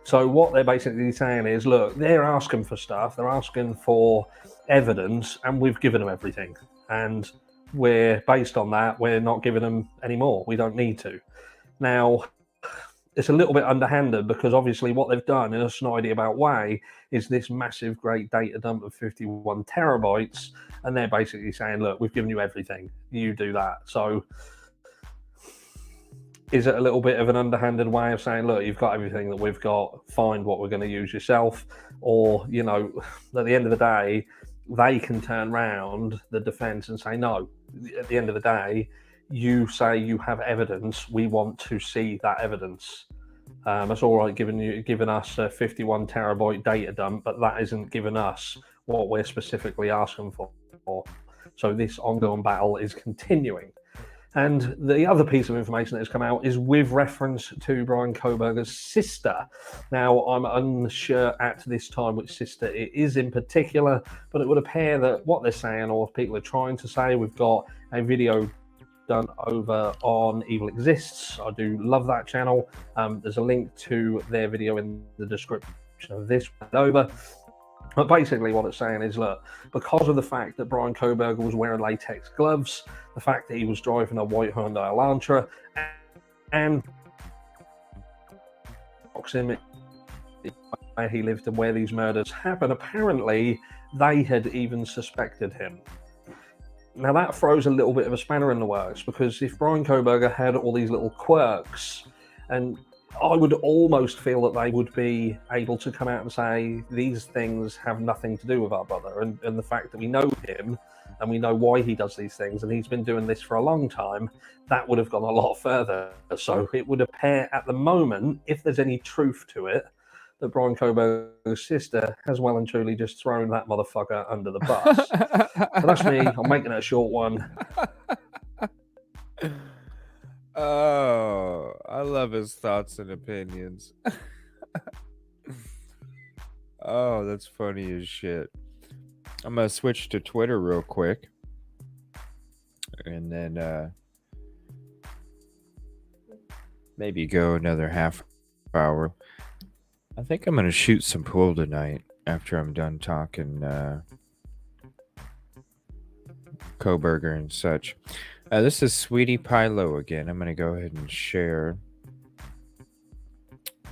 So what they're basically saying is, look, they're asking for stuff, they're asking for evidence, and we've given them everything. And we're, based on that, we're not giving them any more. We don't need to. Now, it's a little bit underhanded, because obviously what they've done in a snidey about way is this massive, great data dump of 51 terabytes. And they're basically saying, look, we've given you everything. You do that. So is it a little bit of an underhanded way of saying, look, you've got everything that we've got, find what we're going to use yourself? Or, at the end of the day, they can turn round, the defense, and say, no, at the end of the day, you say you have evidence, we want to see that evidence. It's all right giving us a 51 terabyte data dump, but that isn't giving us what we're specifically asking for. So this ongoing battle is continuing. And the other piece of information that has come out is with reference to Brian Kohberger's sister. Now, I'm unsure at this time which sister it is in particular, but it would appear that what they're saying, or people are trying to say, we've got a video done over on Evil Exists. I do love that channel. There's a link to their video in the description of this over. But basically what it's saying is, look, because of the fact that Brian Kohberger was wearing latex gloves, the fact that he was driving a white Hyundai Elantra, and proximity where he lived and where these murders happened, apparently they had even suspected him. Now that throws a little bit of a spanner in the works, because if Brian Kohberger had all these little quirks, and I would almost feel that they would be able to come out and say these things have nothing to do with our brother, and the fact that we know him and we know why he does these things, and he's been doing this for a long time, that would have gone a lot further. So it would appear at the moment, if there's any truth to it, that Brian Kohberger's sister has well and truly just thrown that motherfucker under the bus. So that's me. I'm making it a short one. Oh, I love his thoughts and opinions. Oh, that's funny as shit. I'm gonna switch to Twitter real quick, and then maybe go another half hour. I think I'm gonna shoot some pool tonight after I'm done talking Kohberger and such. This is Sweetie Pilo again. I'm going to go ahead and share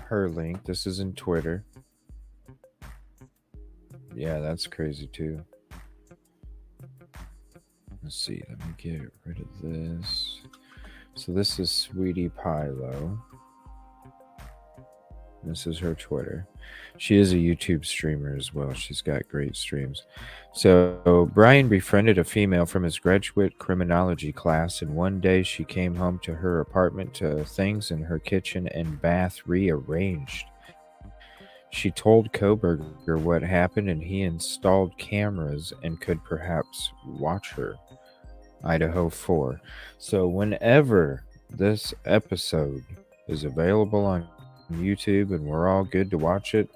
her link. This is in Twitter. Yeah, that's crazy too. Let's see. Let me get rid of this. So this is Sweetie Pilo. This is her Twitter. She is a YouTube streamer as well. She's got great streams. So Brian befriended a female from his graduate criminology class, and one day she came home to her apartment to things in her kitchen and bath rearranged. She told Kohberger what happened, and he installed cameras and could perhaps watch her. Idaho 4. So whenever this episode is available on YouTube and we're all good to watch it,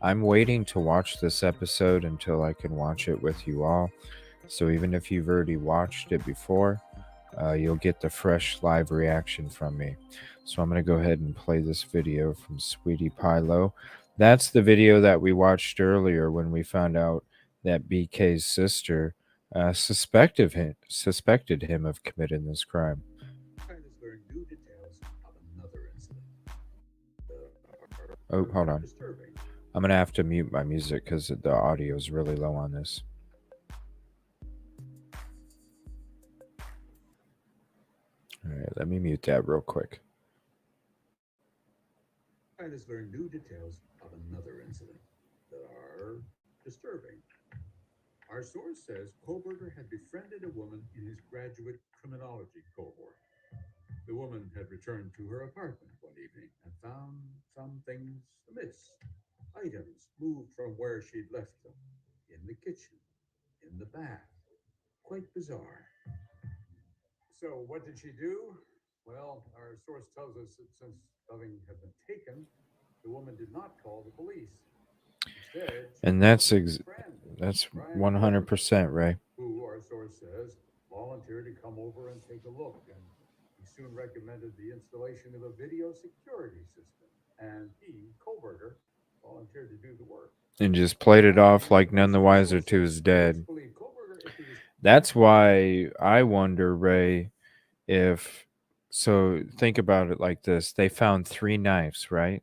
I'm waiting to watch this episode until I can watch it with you all. So even if you've already watched it before, you'll get the fresh live reaction from me. So I'm going to go ahead and play this video from Sweetie Pilo. That's the video that we watched earlier when we found out that BK's sister suspected him of committing this crime. Oh, hold on. I'm gonna have to mute my music because the audio is really low on this. All right, let me mute that real quick. Has learned new details of another incident that are disturbing. Our source says Kohberger had befriended a woman in his graduate criminology cohort. The woman had returned to her apartment one evening and found some things amiss. Items moved from where she'd left them, in the kitchen, in the bath. Quite bizarre. So what did she do? Well, our source tells us that since nothing had been taken, the woman did not call the police. Instead, And that's 100% right. who our source says volunteered to come over and take a look, and he soon recommended the installation of a video security system. And he, Kohberger, volunteered to do the work. And just played it off like none the wiser to his dad. That's why I wonder, Ray, if so. Think about it like this: they found 3 knives, right?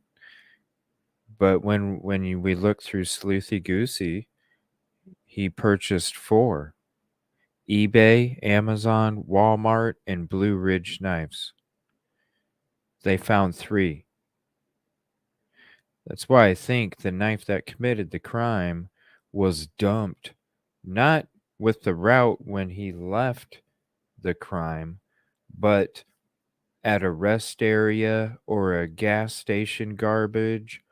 But when we look through Sleuthy Goosey, he purchased 4: eBay, Amazon, Walmart, and Blue Ridge knives. They found 3. That's why I think the knife that committed the crime was dumped, not with the route when he left the crime, but at a rest area or a gas station garbage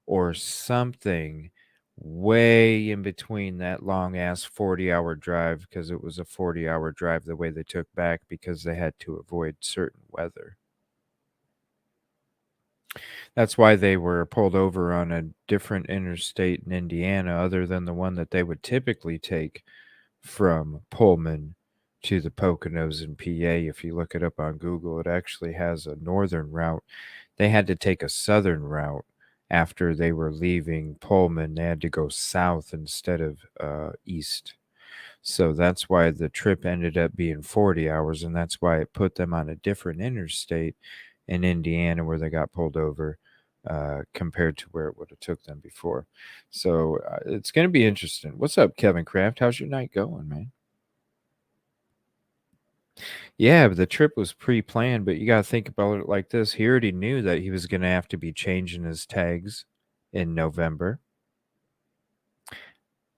or something way in between that long ass 40-hour drive, because it was a 40-hour drive the way they took back because they had to avoid certain weather. That's why they were pulled over on a different interstate in Indiana other than the one that they would typically take from Pullman to the Poconos in PA. If you look it up on Google, it actually has a northern route. They had to take a southern route after they were leaving Pullman. They had to go south instead of east. So that's why the trip ended up being 40 hours, and that's why it put them on a different interstate in Indiana where they got pulled over compared to where it would have took them before. So it's going to be interesting. What's up, Kevin Kraft? How's your night going, man? Yeah, but the trip was pre-planned, but you got to think about it like this. He already knew that he was going to have to be changing his tags in November.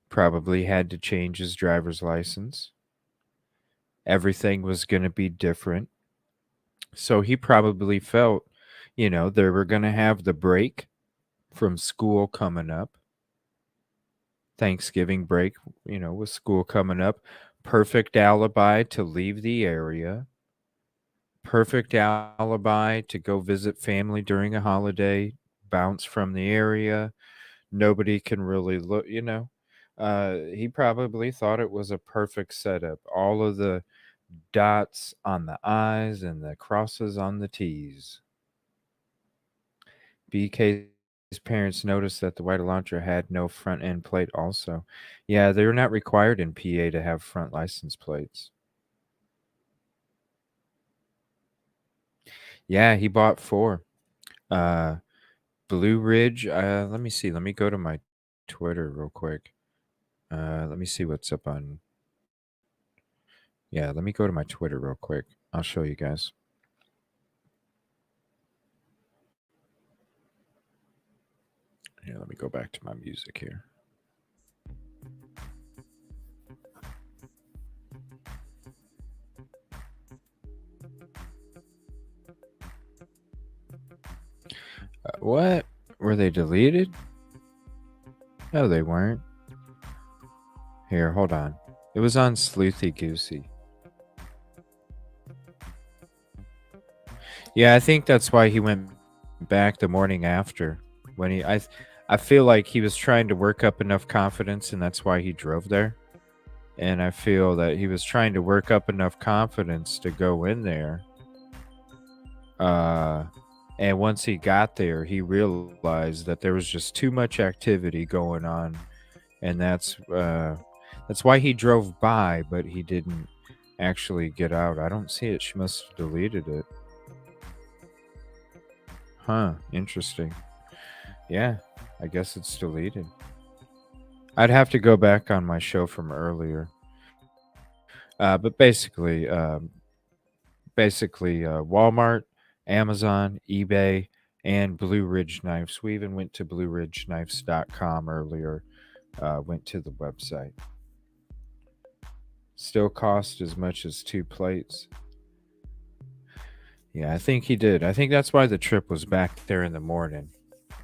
Probably had to change his driver's license. Everything was going to be different. So he probably felt, they were going to have the break from school coming up. Thanksgiving break, with school coming up. Perfect alibi to leave the area. Perfect alibi to go visit family during a holiday. Bounce from the area. Nobody can really look, he probably thought it was a perfect setup. All of the dots on the I's and the crosses on the T's. BK's parents noticed that the white Elantra had no front end plate also. Yeah, they were not required in PA to have front license plates. Yeah, he bought 4. Blue Ridge, let me see. Let me go to my Twitter real quick. Let me see what's up on. Yeah, let me go to my Twitter real quick. I'll show you guys. Here, let me go back to my music here. What? Were they deleted? No, they weren't. Here, hold on. It was on Sleuthy Goosey. Yeah, I think that's why he went back the morning after. When I feel like he was trying to work up enough confidence, and that's why he drove there. And I feel that he was trying to work up enough confidence to go in there. And once he got there, he realized that there was just too much activity going on. And That's why he drove by, but he didn't actually get out. I don't see it. She must have deleted it. Huh, interesting. Yeah, I guess it's deleted. I'd have to go back on my show from earlier. But basically, Walmart, Amazon, eBay, and Blue Ridge Knives. We even went to BlueRidgeKnives.com earlier. Went to the website. Still cost as much as 2 plates. Yeah, I think he did. I think that's why the trip was back there in the morning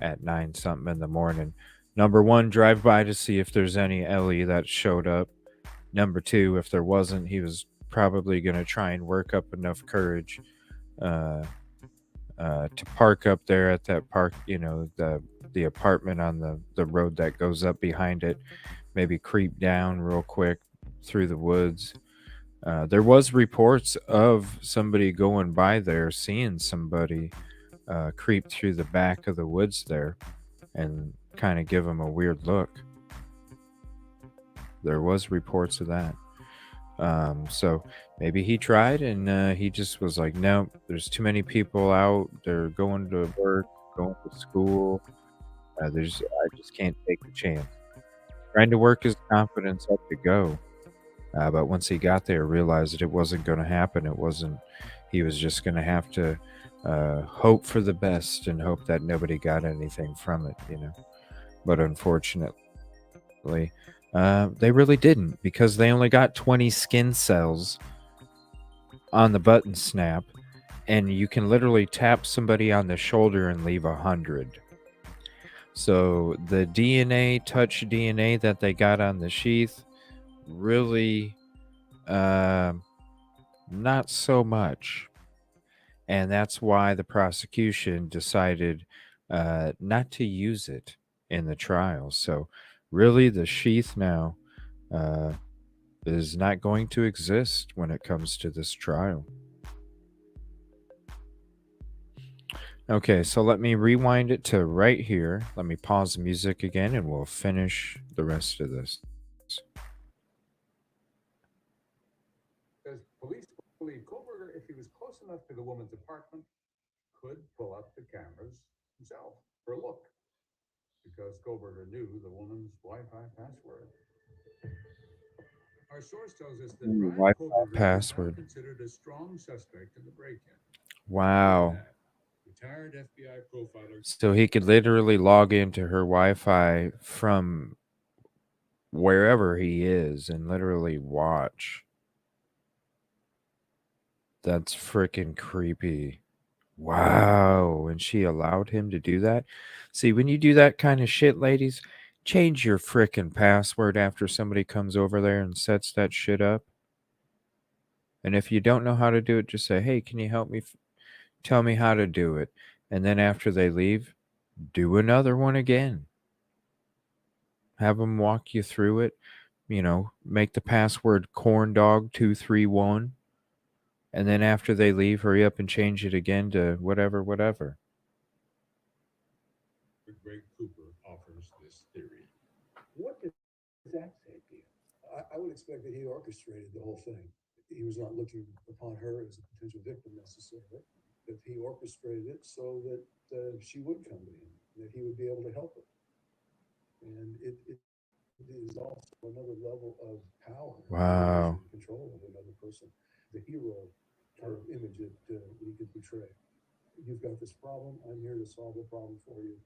at 9 something in the morning. Number 1, drive by to see if there's any Ellie that showed up. Number 2, if there wasn't, he was probably going to try and work up enough courage to park up there at that park, the apartment on the road that goes up behind it, maybe creep down real quick through the woods. There was reports of somebody going by there, seeing somebody creep through the back of the woods there and kind of give him a weird look. There was reports of that. So maybe he tried and he just was like, no, there's too many people out. They're going to work, going to school. I just can't take the chance. Trying to work his confidence up to go. But once he got there, realized that it wasn't going to happen. He was just going to have to hope for the best and hope that nobody got anything from it, But unfortunately, they really didn't, because they only got 20 skin cells on the button snap, and you can literally tap somebody on the shoulder and leave 100. So the touch DNA that they got on the sheath, really not so much. And that's why the prosecution decided not to use it in the trial. So really, the sheath now is not going to exist when it comes to this trial. Okay, so let me rewind it to right here. Let me pause the music again and we'll finish the rest of this. Because police believe Kohberger, if he was close enough to the woman's apartment, could pull up the cameras himself for a look. Because Kohberger knew the woman's Wi-Fi password. Our source tells us that Brian Kohberger password. was considered a strong suspect in the break-in. Wow. Retired FBI profiler. So he could literally log into her Wi-Fi from wherever he is and literally watch. That's freaking creepy. Wow. And she allowed him to do that? See, when you do that kind of shit, ladies, change your freaking password after somebody comes over there and sets that shit up. And if you don't know how to do it, just say, hey, can you help me? Tell me how to do it. And then after they leave, do another one again. Have them walk you through it. Make the password corndog231. And then after they leave, hurry up and change it again to whatever. Greg Cooper offers this theory. What does that say to you? I would expect that he orchestrated the whole thing. He was not looking upon her as a potential victim necessarily. That he orchestrated it so that she would come to him, that he would be able to help her. And it is also another level of power. Wow. Control of another person. The hero kind of image that he could portray. You've got this problem. I'm here to solve the problem for you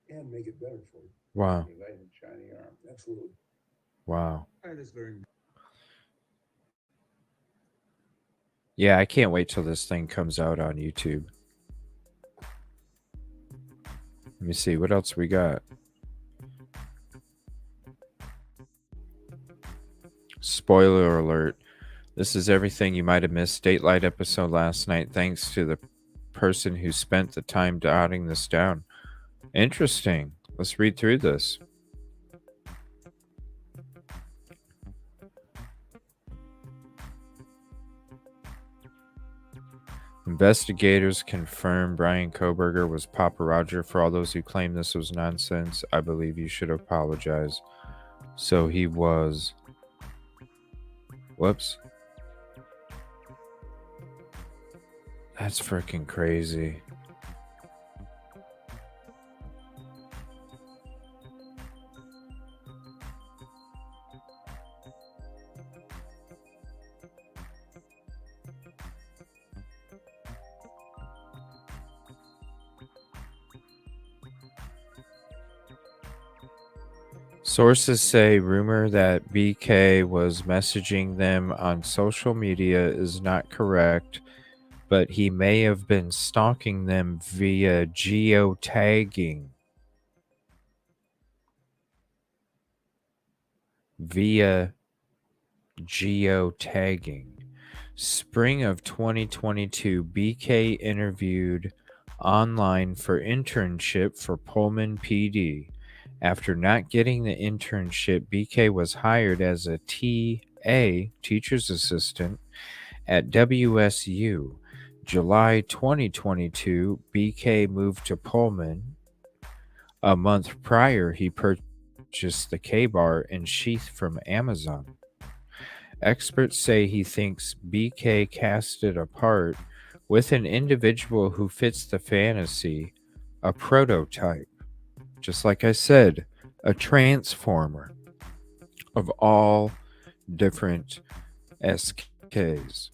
and make it better for you. Wow. Light and shiny arm. Absolutely. Wow. I just learned. Yeah, I can't wait till this thing comes out on YouTube. Let me see, what else we got? Spoiler alert. This is everything you might have missed. Datelite episode last night, thanks to the person who spent the time jotting this down. Interesting. Let's read through this. Investigators confirm Brian Kohberger was Papa Roger. For all those who claim this was nonsense, I believe you should apologize. So he was Whoops. That's freaking crazy. Sources say rumor that BK was messaging them on social media is not correct, but he may have been stalking them via geotagging. Spring of 2022, BK interviewed online for internship for Pullman PD. After not getting the internship, BK was hired as a TA, teacher's assistant, at WSU. July 2022, BK moved to Pullman. A month prior, he purchased the K-bar and sheath from Amazon. Experts say he thinks BK casted a part with an individual who fits the fantasy, a prototype. Just like I said, a transformer of all different SKs.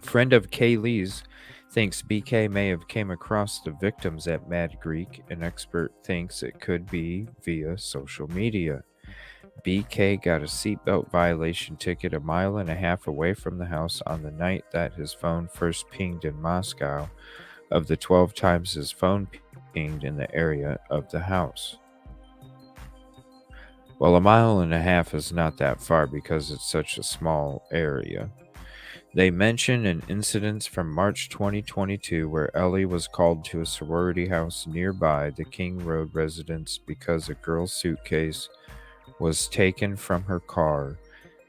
Friend of Kaylee's thinks BK may have came across the victims at Mad Greek. An expert thinks it could be via social media. BK got a seatbelt violation ticket a mile and a half away from the house on the night that his phone first pinged in Moscow, of the 12 times his phone pinged in the area of the house. Well, a mile and a half is not that far because it's such a small area. They mention an incident from March 2022 where Ellie was called to a sorority house nearby the King Road residence because a girl's suitcase was taken from her car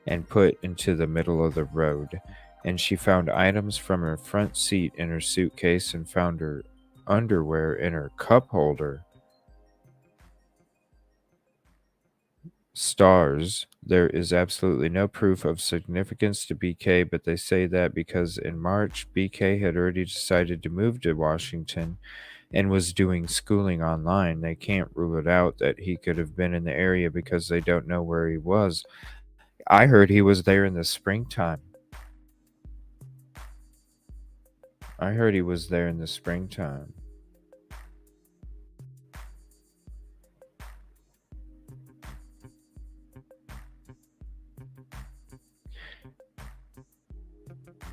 and put into the middle of the road, and she found items from her front seat in her suitcase and found her underwear in her cup holder. Stars. There is absolutely no proof of significance to BK, but they say that because in March, BK had already decided to move to Washington and was doing schooling online, they can't rule it out that he could have been in the area because they don't know where he was. I heard he was there in the springtime.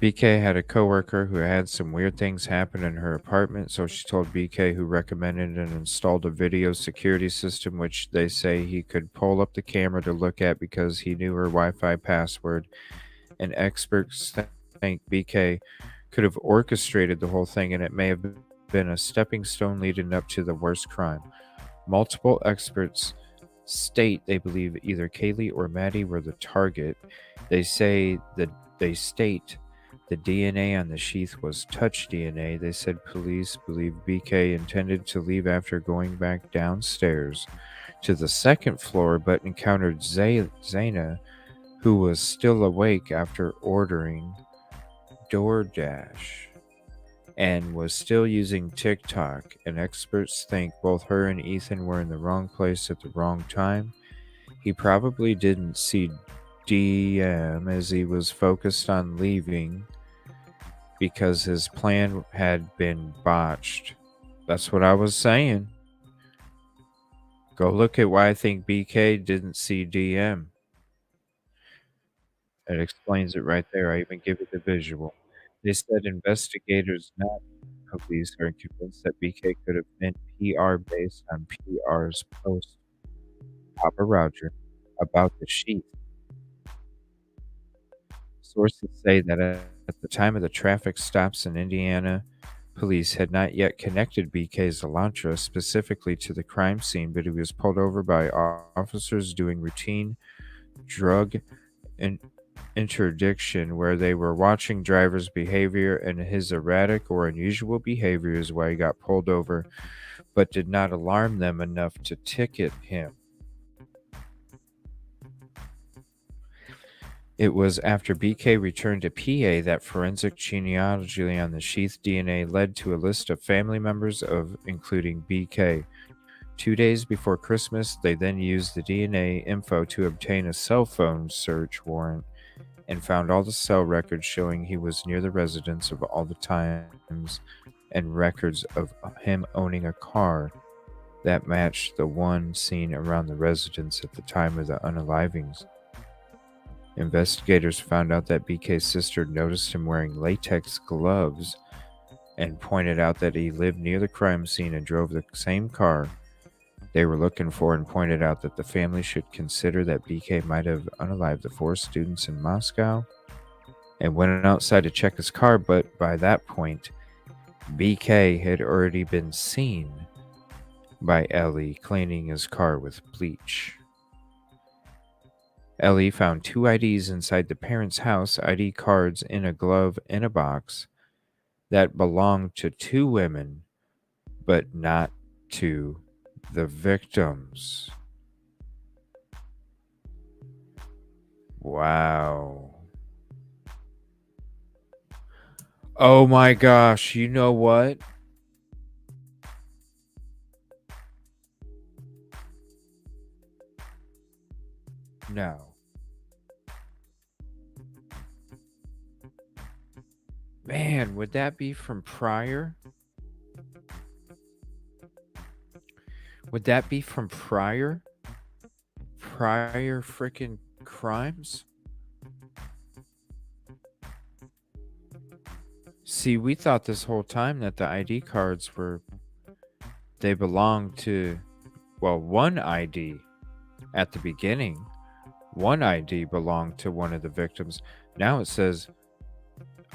BK had a coworker who had some weird things happen in her apartment, so she told BK, who recommended and installed a video security system, which they say he could pull up the camera to look at because he knew her Wi-Fi password. And experts think BK could have orchestrated the whole thing, and it may have been a stepping stone leading up to the worst crime. Multiple experts state they believe either Kaylee or Maddie were the target. They state the DNA on the sheath was touch DNA. They said police believe BK intended to leave after going back downstairs to the second floor, but encountered Zaina, who was still awake after ordering DoorDash and was still using TikTok. And experts think both her and Ethan were in the wrong place at the wrong time. He probably didn't see DM as he was focused on leaving because his plan had been botched. That's what I was saying. Go look at why I think BK didn't see DM. It explains it right there. I even give it the visual. They said investigators, not police, are convinced that BK could have been PR based on PR's post, Papa Roger, about the sheath. Sources say that at the time of the traffic stops in Indiana, police had not yet connected BK's Elantra specifically to the crime scene, but he was pulled over by officers doing routine drug interdiction where they were watching driver's behavior, and his erratic or unusual behavior is why he got pulled over, but did not alarm them enough to ticket him. It was after BK returned to PA that forensic genealogy on the sheath DNA led to a list of family members of including BK. 2 days before Christmas, they then used the DNA info to obtain a cell phone search warrant and found all the cell records showing he was near the residence of all the times and records of him owning a car that matched the one seen around the residence at the time of the unalivings. Investigators found out that BK's sister noticed him wearing latex gloves and pointed out that he lived near the crime scene and drove the same car they were looking for, and pointed out that the family should consider that BK might have unalived the 4 students in Moscow, and went outside to check his car, but by that point, BK had already been seen by Ellie cleaning his car with bleach. Ellie found 2 IDs inside the parents' house, ID cards in a glove in a box that belonged to 2 women, but not to the victims. Wow. Oh my gosh, you know what? No. Man, would that be from prior? Would that be from prior? Prior freaking crimes? See, we thought this whole time that the ID cards they belonged to, well, one ID at the beginning. One ID belonged to one of the victims. Now it says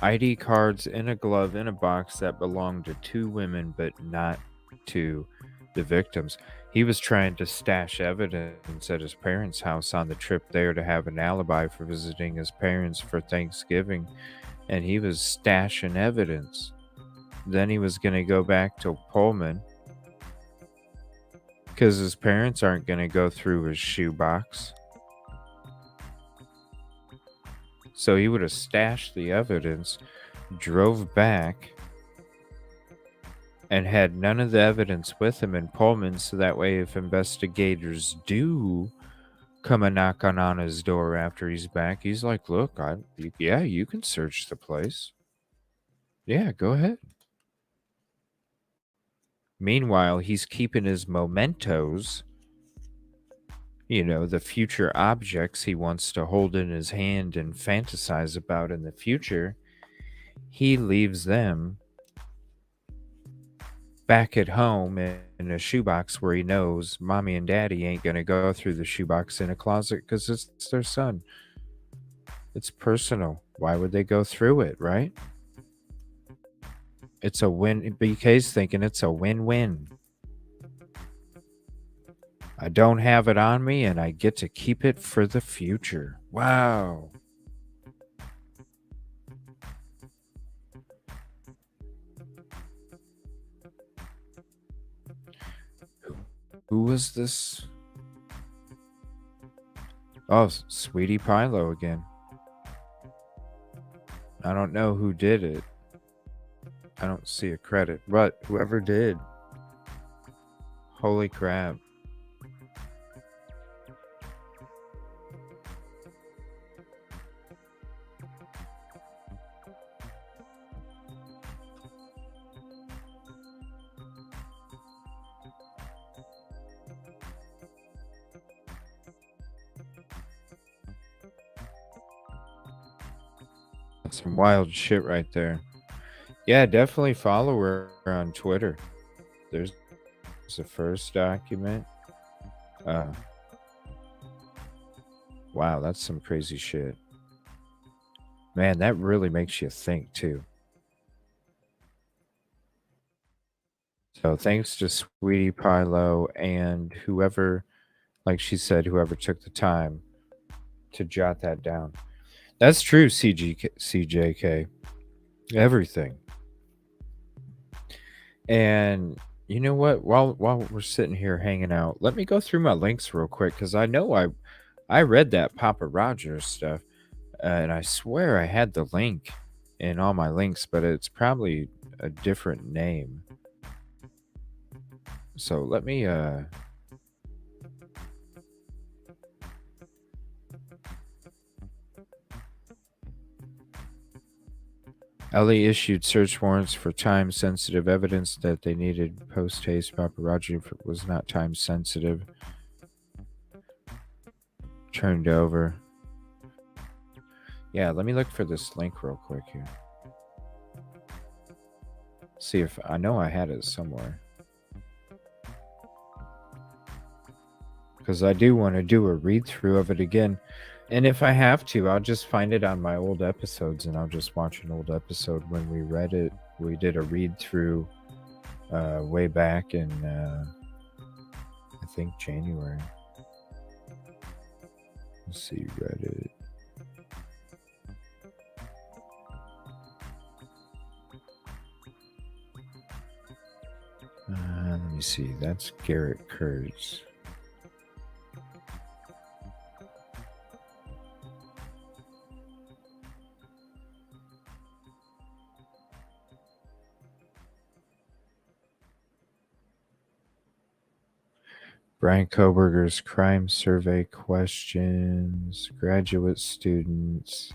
ID cards in a glove in a box that belonged to 2 women, but not to the victims. He was trying to stash evidence at his parents' house on the trip there to have an alibi for visiting his parents for Thanksgiving, and he was stashing evidence. Then he was going to go back to Pullman because his parents aren't going to go through his shoebox. So he would have stashed the evidence, drove back, and had none of the evidence with him in Pullman, so that way if investigators do come a knocking on his door after he's back, he's like, look, yeah, you can search the place. Yeah, go ahead. Meanwhile, he's keeping his mementos, the future objects he wants to hold in his hand and fantasize about in the future. He leaves them back at home in a shoebox where he knows mommy and daddy ain't going to go through the shoebox in a closet because it's their son. It's personal. Why would they go through it, right? It's a win. BK's thinking it's a win-win. I don't have it on me and I get to keep it for the future. Wow. Who was this? Oh, Sweetie Pilo again. I don't know who did it. I don't see a credit, but whoever did. Holy crap. Some wild shit right there. Yeah, definitely follow her on Twitter. There's the first document. Wow, that's some crazy shit. Man, that really makes you think too. So thanks to Sweetie Pilo and whoever, like she said, whoever took the time to jot that down. That's true, CJK. Everything. And you know what? While we're sitting here hanging out, let me go through my links real quick because I know I read that Papa Rogers stuff. And I swear I had the link in all my links, but it's probably a different name. So let me LA issued search warrants for time-sensitive evidence that they needed post-haste paparazzi if it was not time-sensitive. Turned over. Yeah, let me look for this link real quick here. See if I know I had it somewhere. Because I do want to do a read-through of it again. And if I have to, I'll just find it on my old episodes and I'll just watch an old episode when we read it. We did a read-through way back in, I think, January. Let's see, Reddit. Let me see. That's Garrett Kurtz. Brian Kohberger's crime survey questions, graduate students,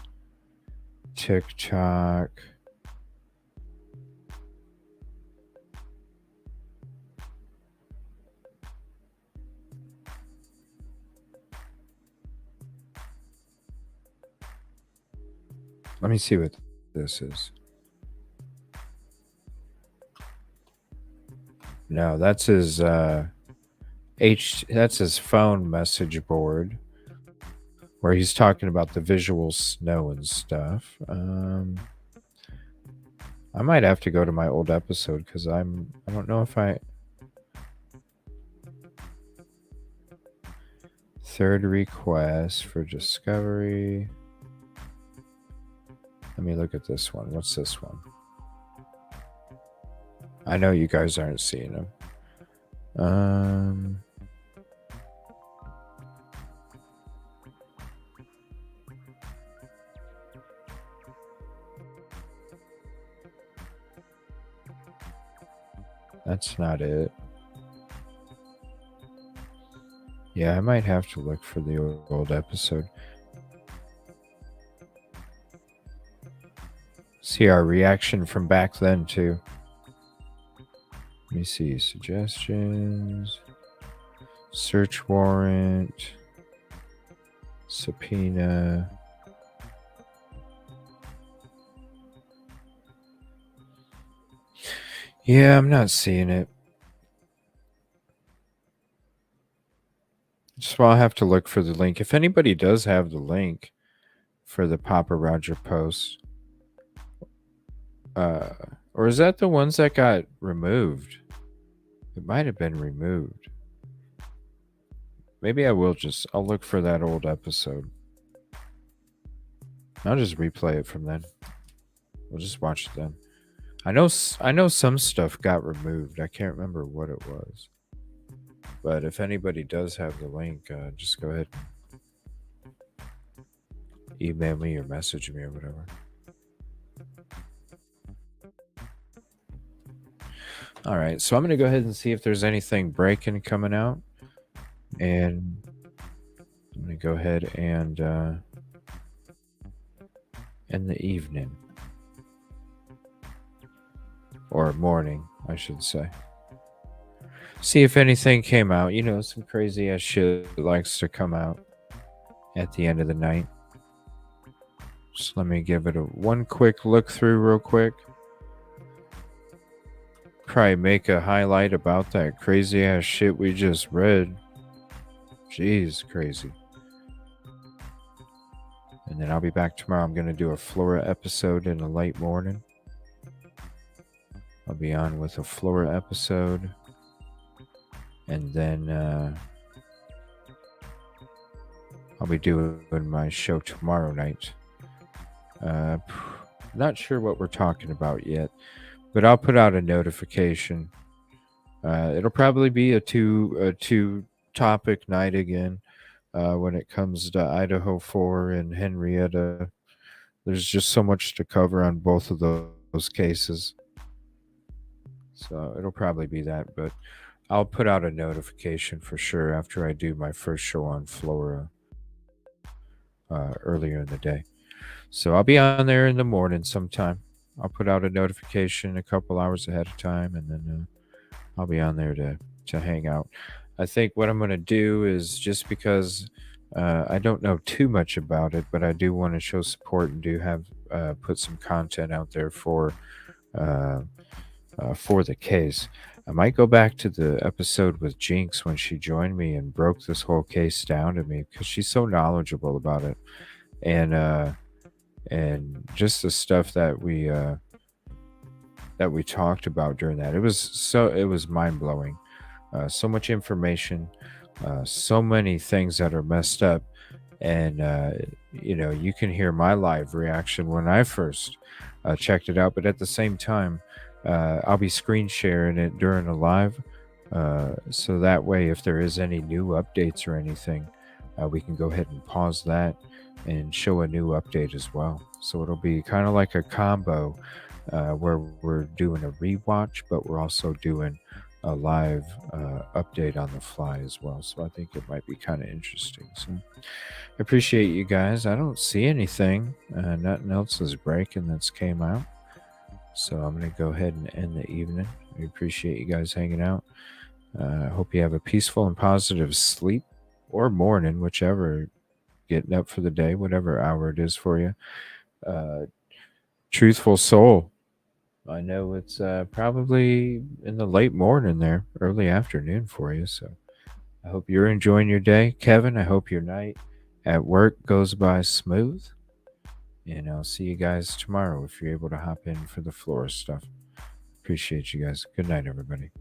TikTok. Let me see what this is. No, that's his that's his phone message board where he's talking about the visual snow and stuff. I might have to go to my old episode because I don't know if I. Third request for discovery. Let me look at this one. What's this one? I know you guys aren't seeing them. That's not it. Yeah, I might have to look for the old episode. See our reaction from back then, too. Let me see. Suggestions. Search warrant. Subpoena. Yeah, I'm not seeing it. So I'll have to look for the link. If anybody does have the link for the Papa Roger post, or is that the ones that got removed? It might have been removed. Maybe I'll look for that old episode. I'll just replay it from then. We'll just watch it then. I know some stuff got removed. I can't remember what it was. But if anybody does have the link, just go ahead and email me or message me or whatever. All right, so I'm going to go ahead and see if there's anything breaking coming out. And I'm going to go ahead and in the evening. Or morning, I should say. See if anything came out. You know, some crazy ass shit likes to come out at the end of the night. Just let me give it one quick look through real quick. Probably make a highlight about that crazy ass shit we just read. Jeez, crazy. And then I'll be back tomorrow. I'm going to do a Flora episode in the late morning. I'll be on with a Flora episode. And then I'll be doing my show tomorrow night. Not sure what we're talking about yet, but I'll put out a notification. It'll probably be a two topic night again. when it comes to Idaho 4 and Henryetta. There's just so much to cover on both of those cases. So it'll probably be that, but I'll put out a notification for sure after I do my first show on Flora earlier in the day. So I'll be on there in the morning sometime. I'll put out a notification a couple hours ahead of time, and then I'll be on there to hang out. I think what I'm going to do is, just because I don't know too much about it, but I do want to show support and do have put some content out there for the case. I might go back to the episode with Jinx when she joined me and broke this whole case down to me, because she's so knowledgeable about it, and just the stuff that we talked about during that. It was mind blowing. So much information, so many things that are messed up, and you can hear my live reaction when I first checked it out. But at the same time, I'll be screen sharing it during a live, so that way, if there is any new updates or anything, we can go ahead and pause that and show a new update as well. So it'll be kind of like a combo, where we're doing a rewatch, but we're also doing a live update on the fly as well. So I think it might be kind of interesting. So I appreciate you guys. I don't see anything. Nothing else is breaking that's came out. So I'm going to go ahead and end the evening. We appreciate you guys hanging out. I hope you have a peaceful and positive sleep, or morning, whichever, getting up for the day, whatever hour it is for you. Truthful Soul. I know it's probably in the late morning there, early afternoon for you. So I hope you're enjoying your day. Kevin, I hope your night at work goes by smooth. And I'll see you guys tomorrow if you're able to hop in for the Flora stuff. Appreciate you guys. Good night, everybody.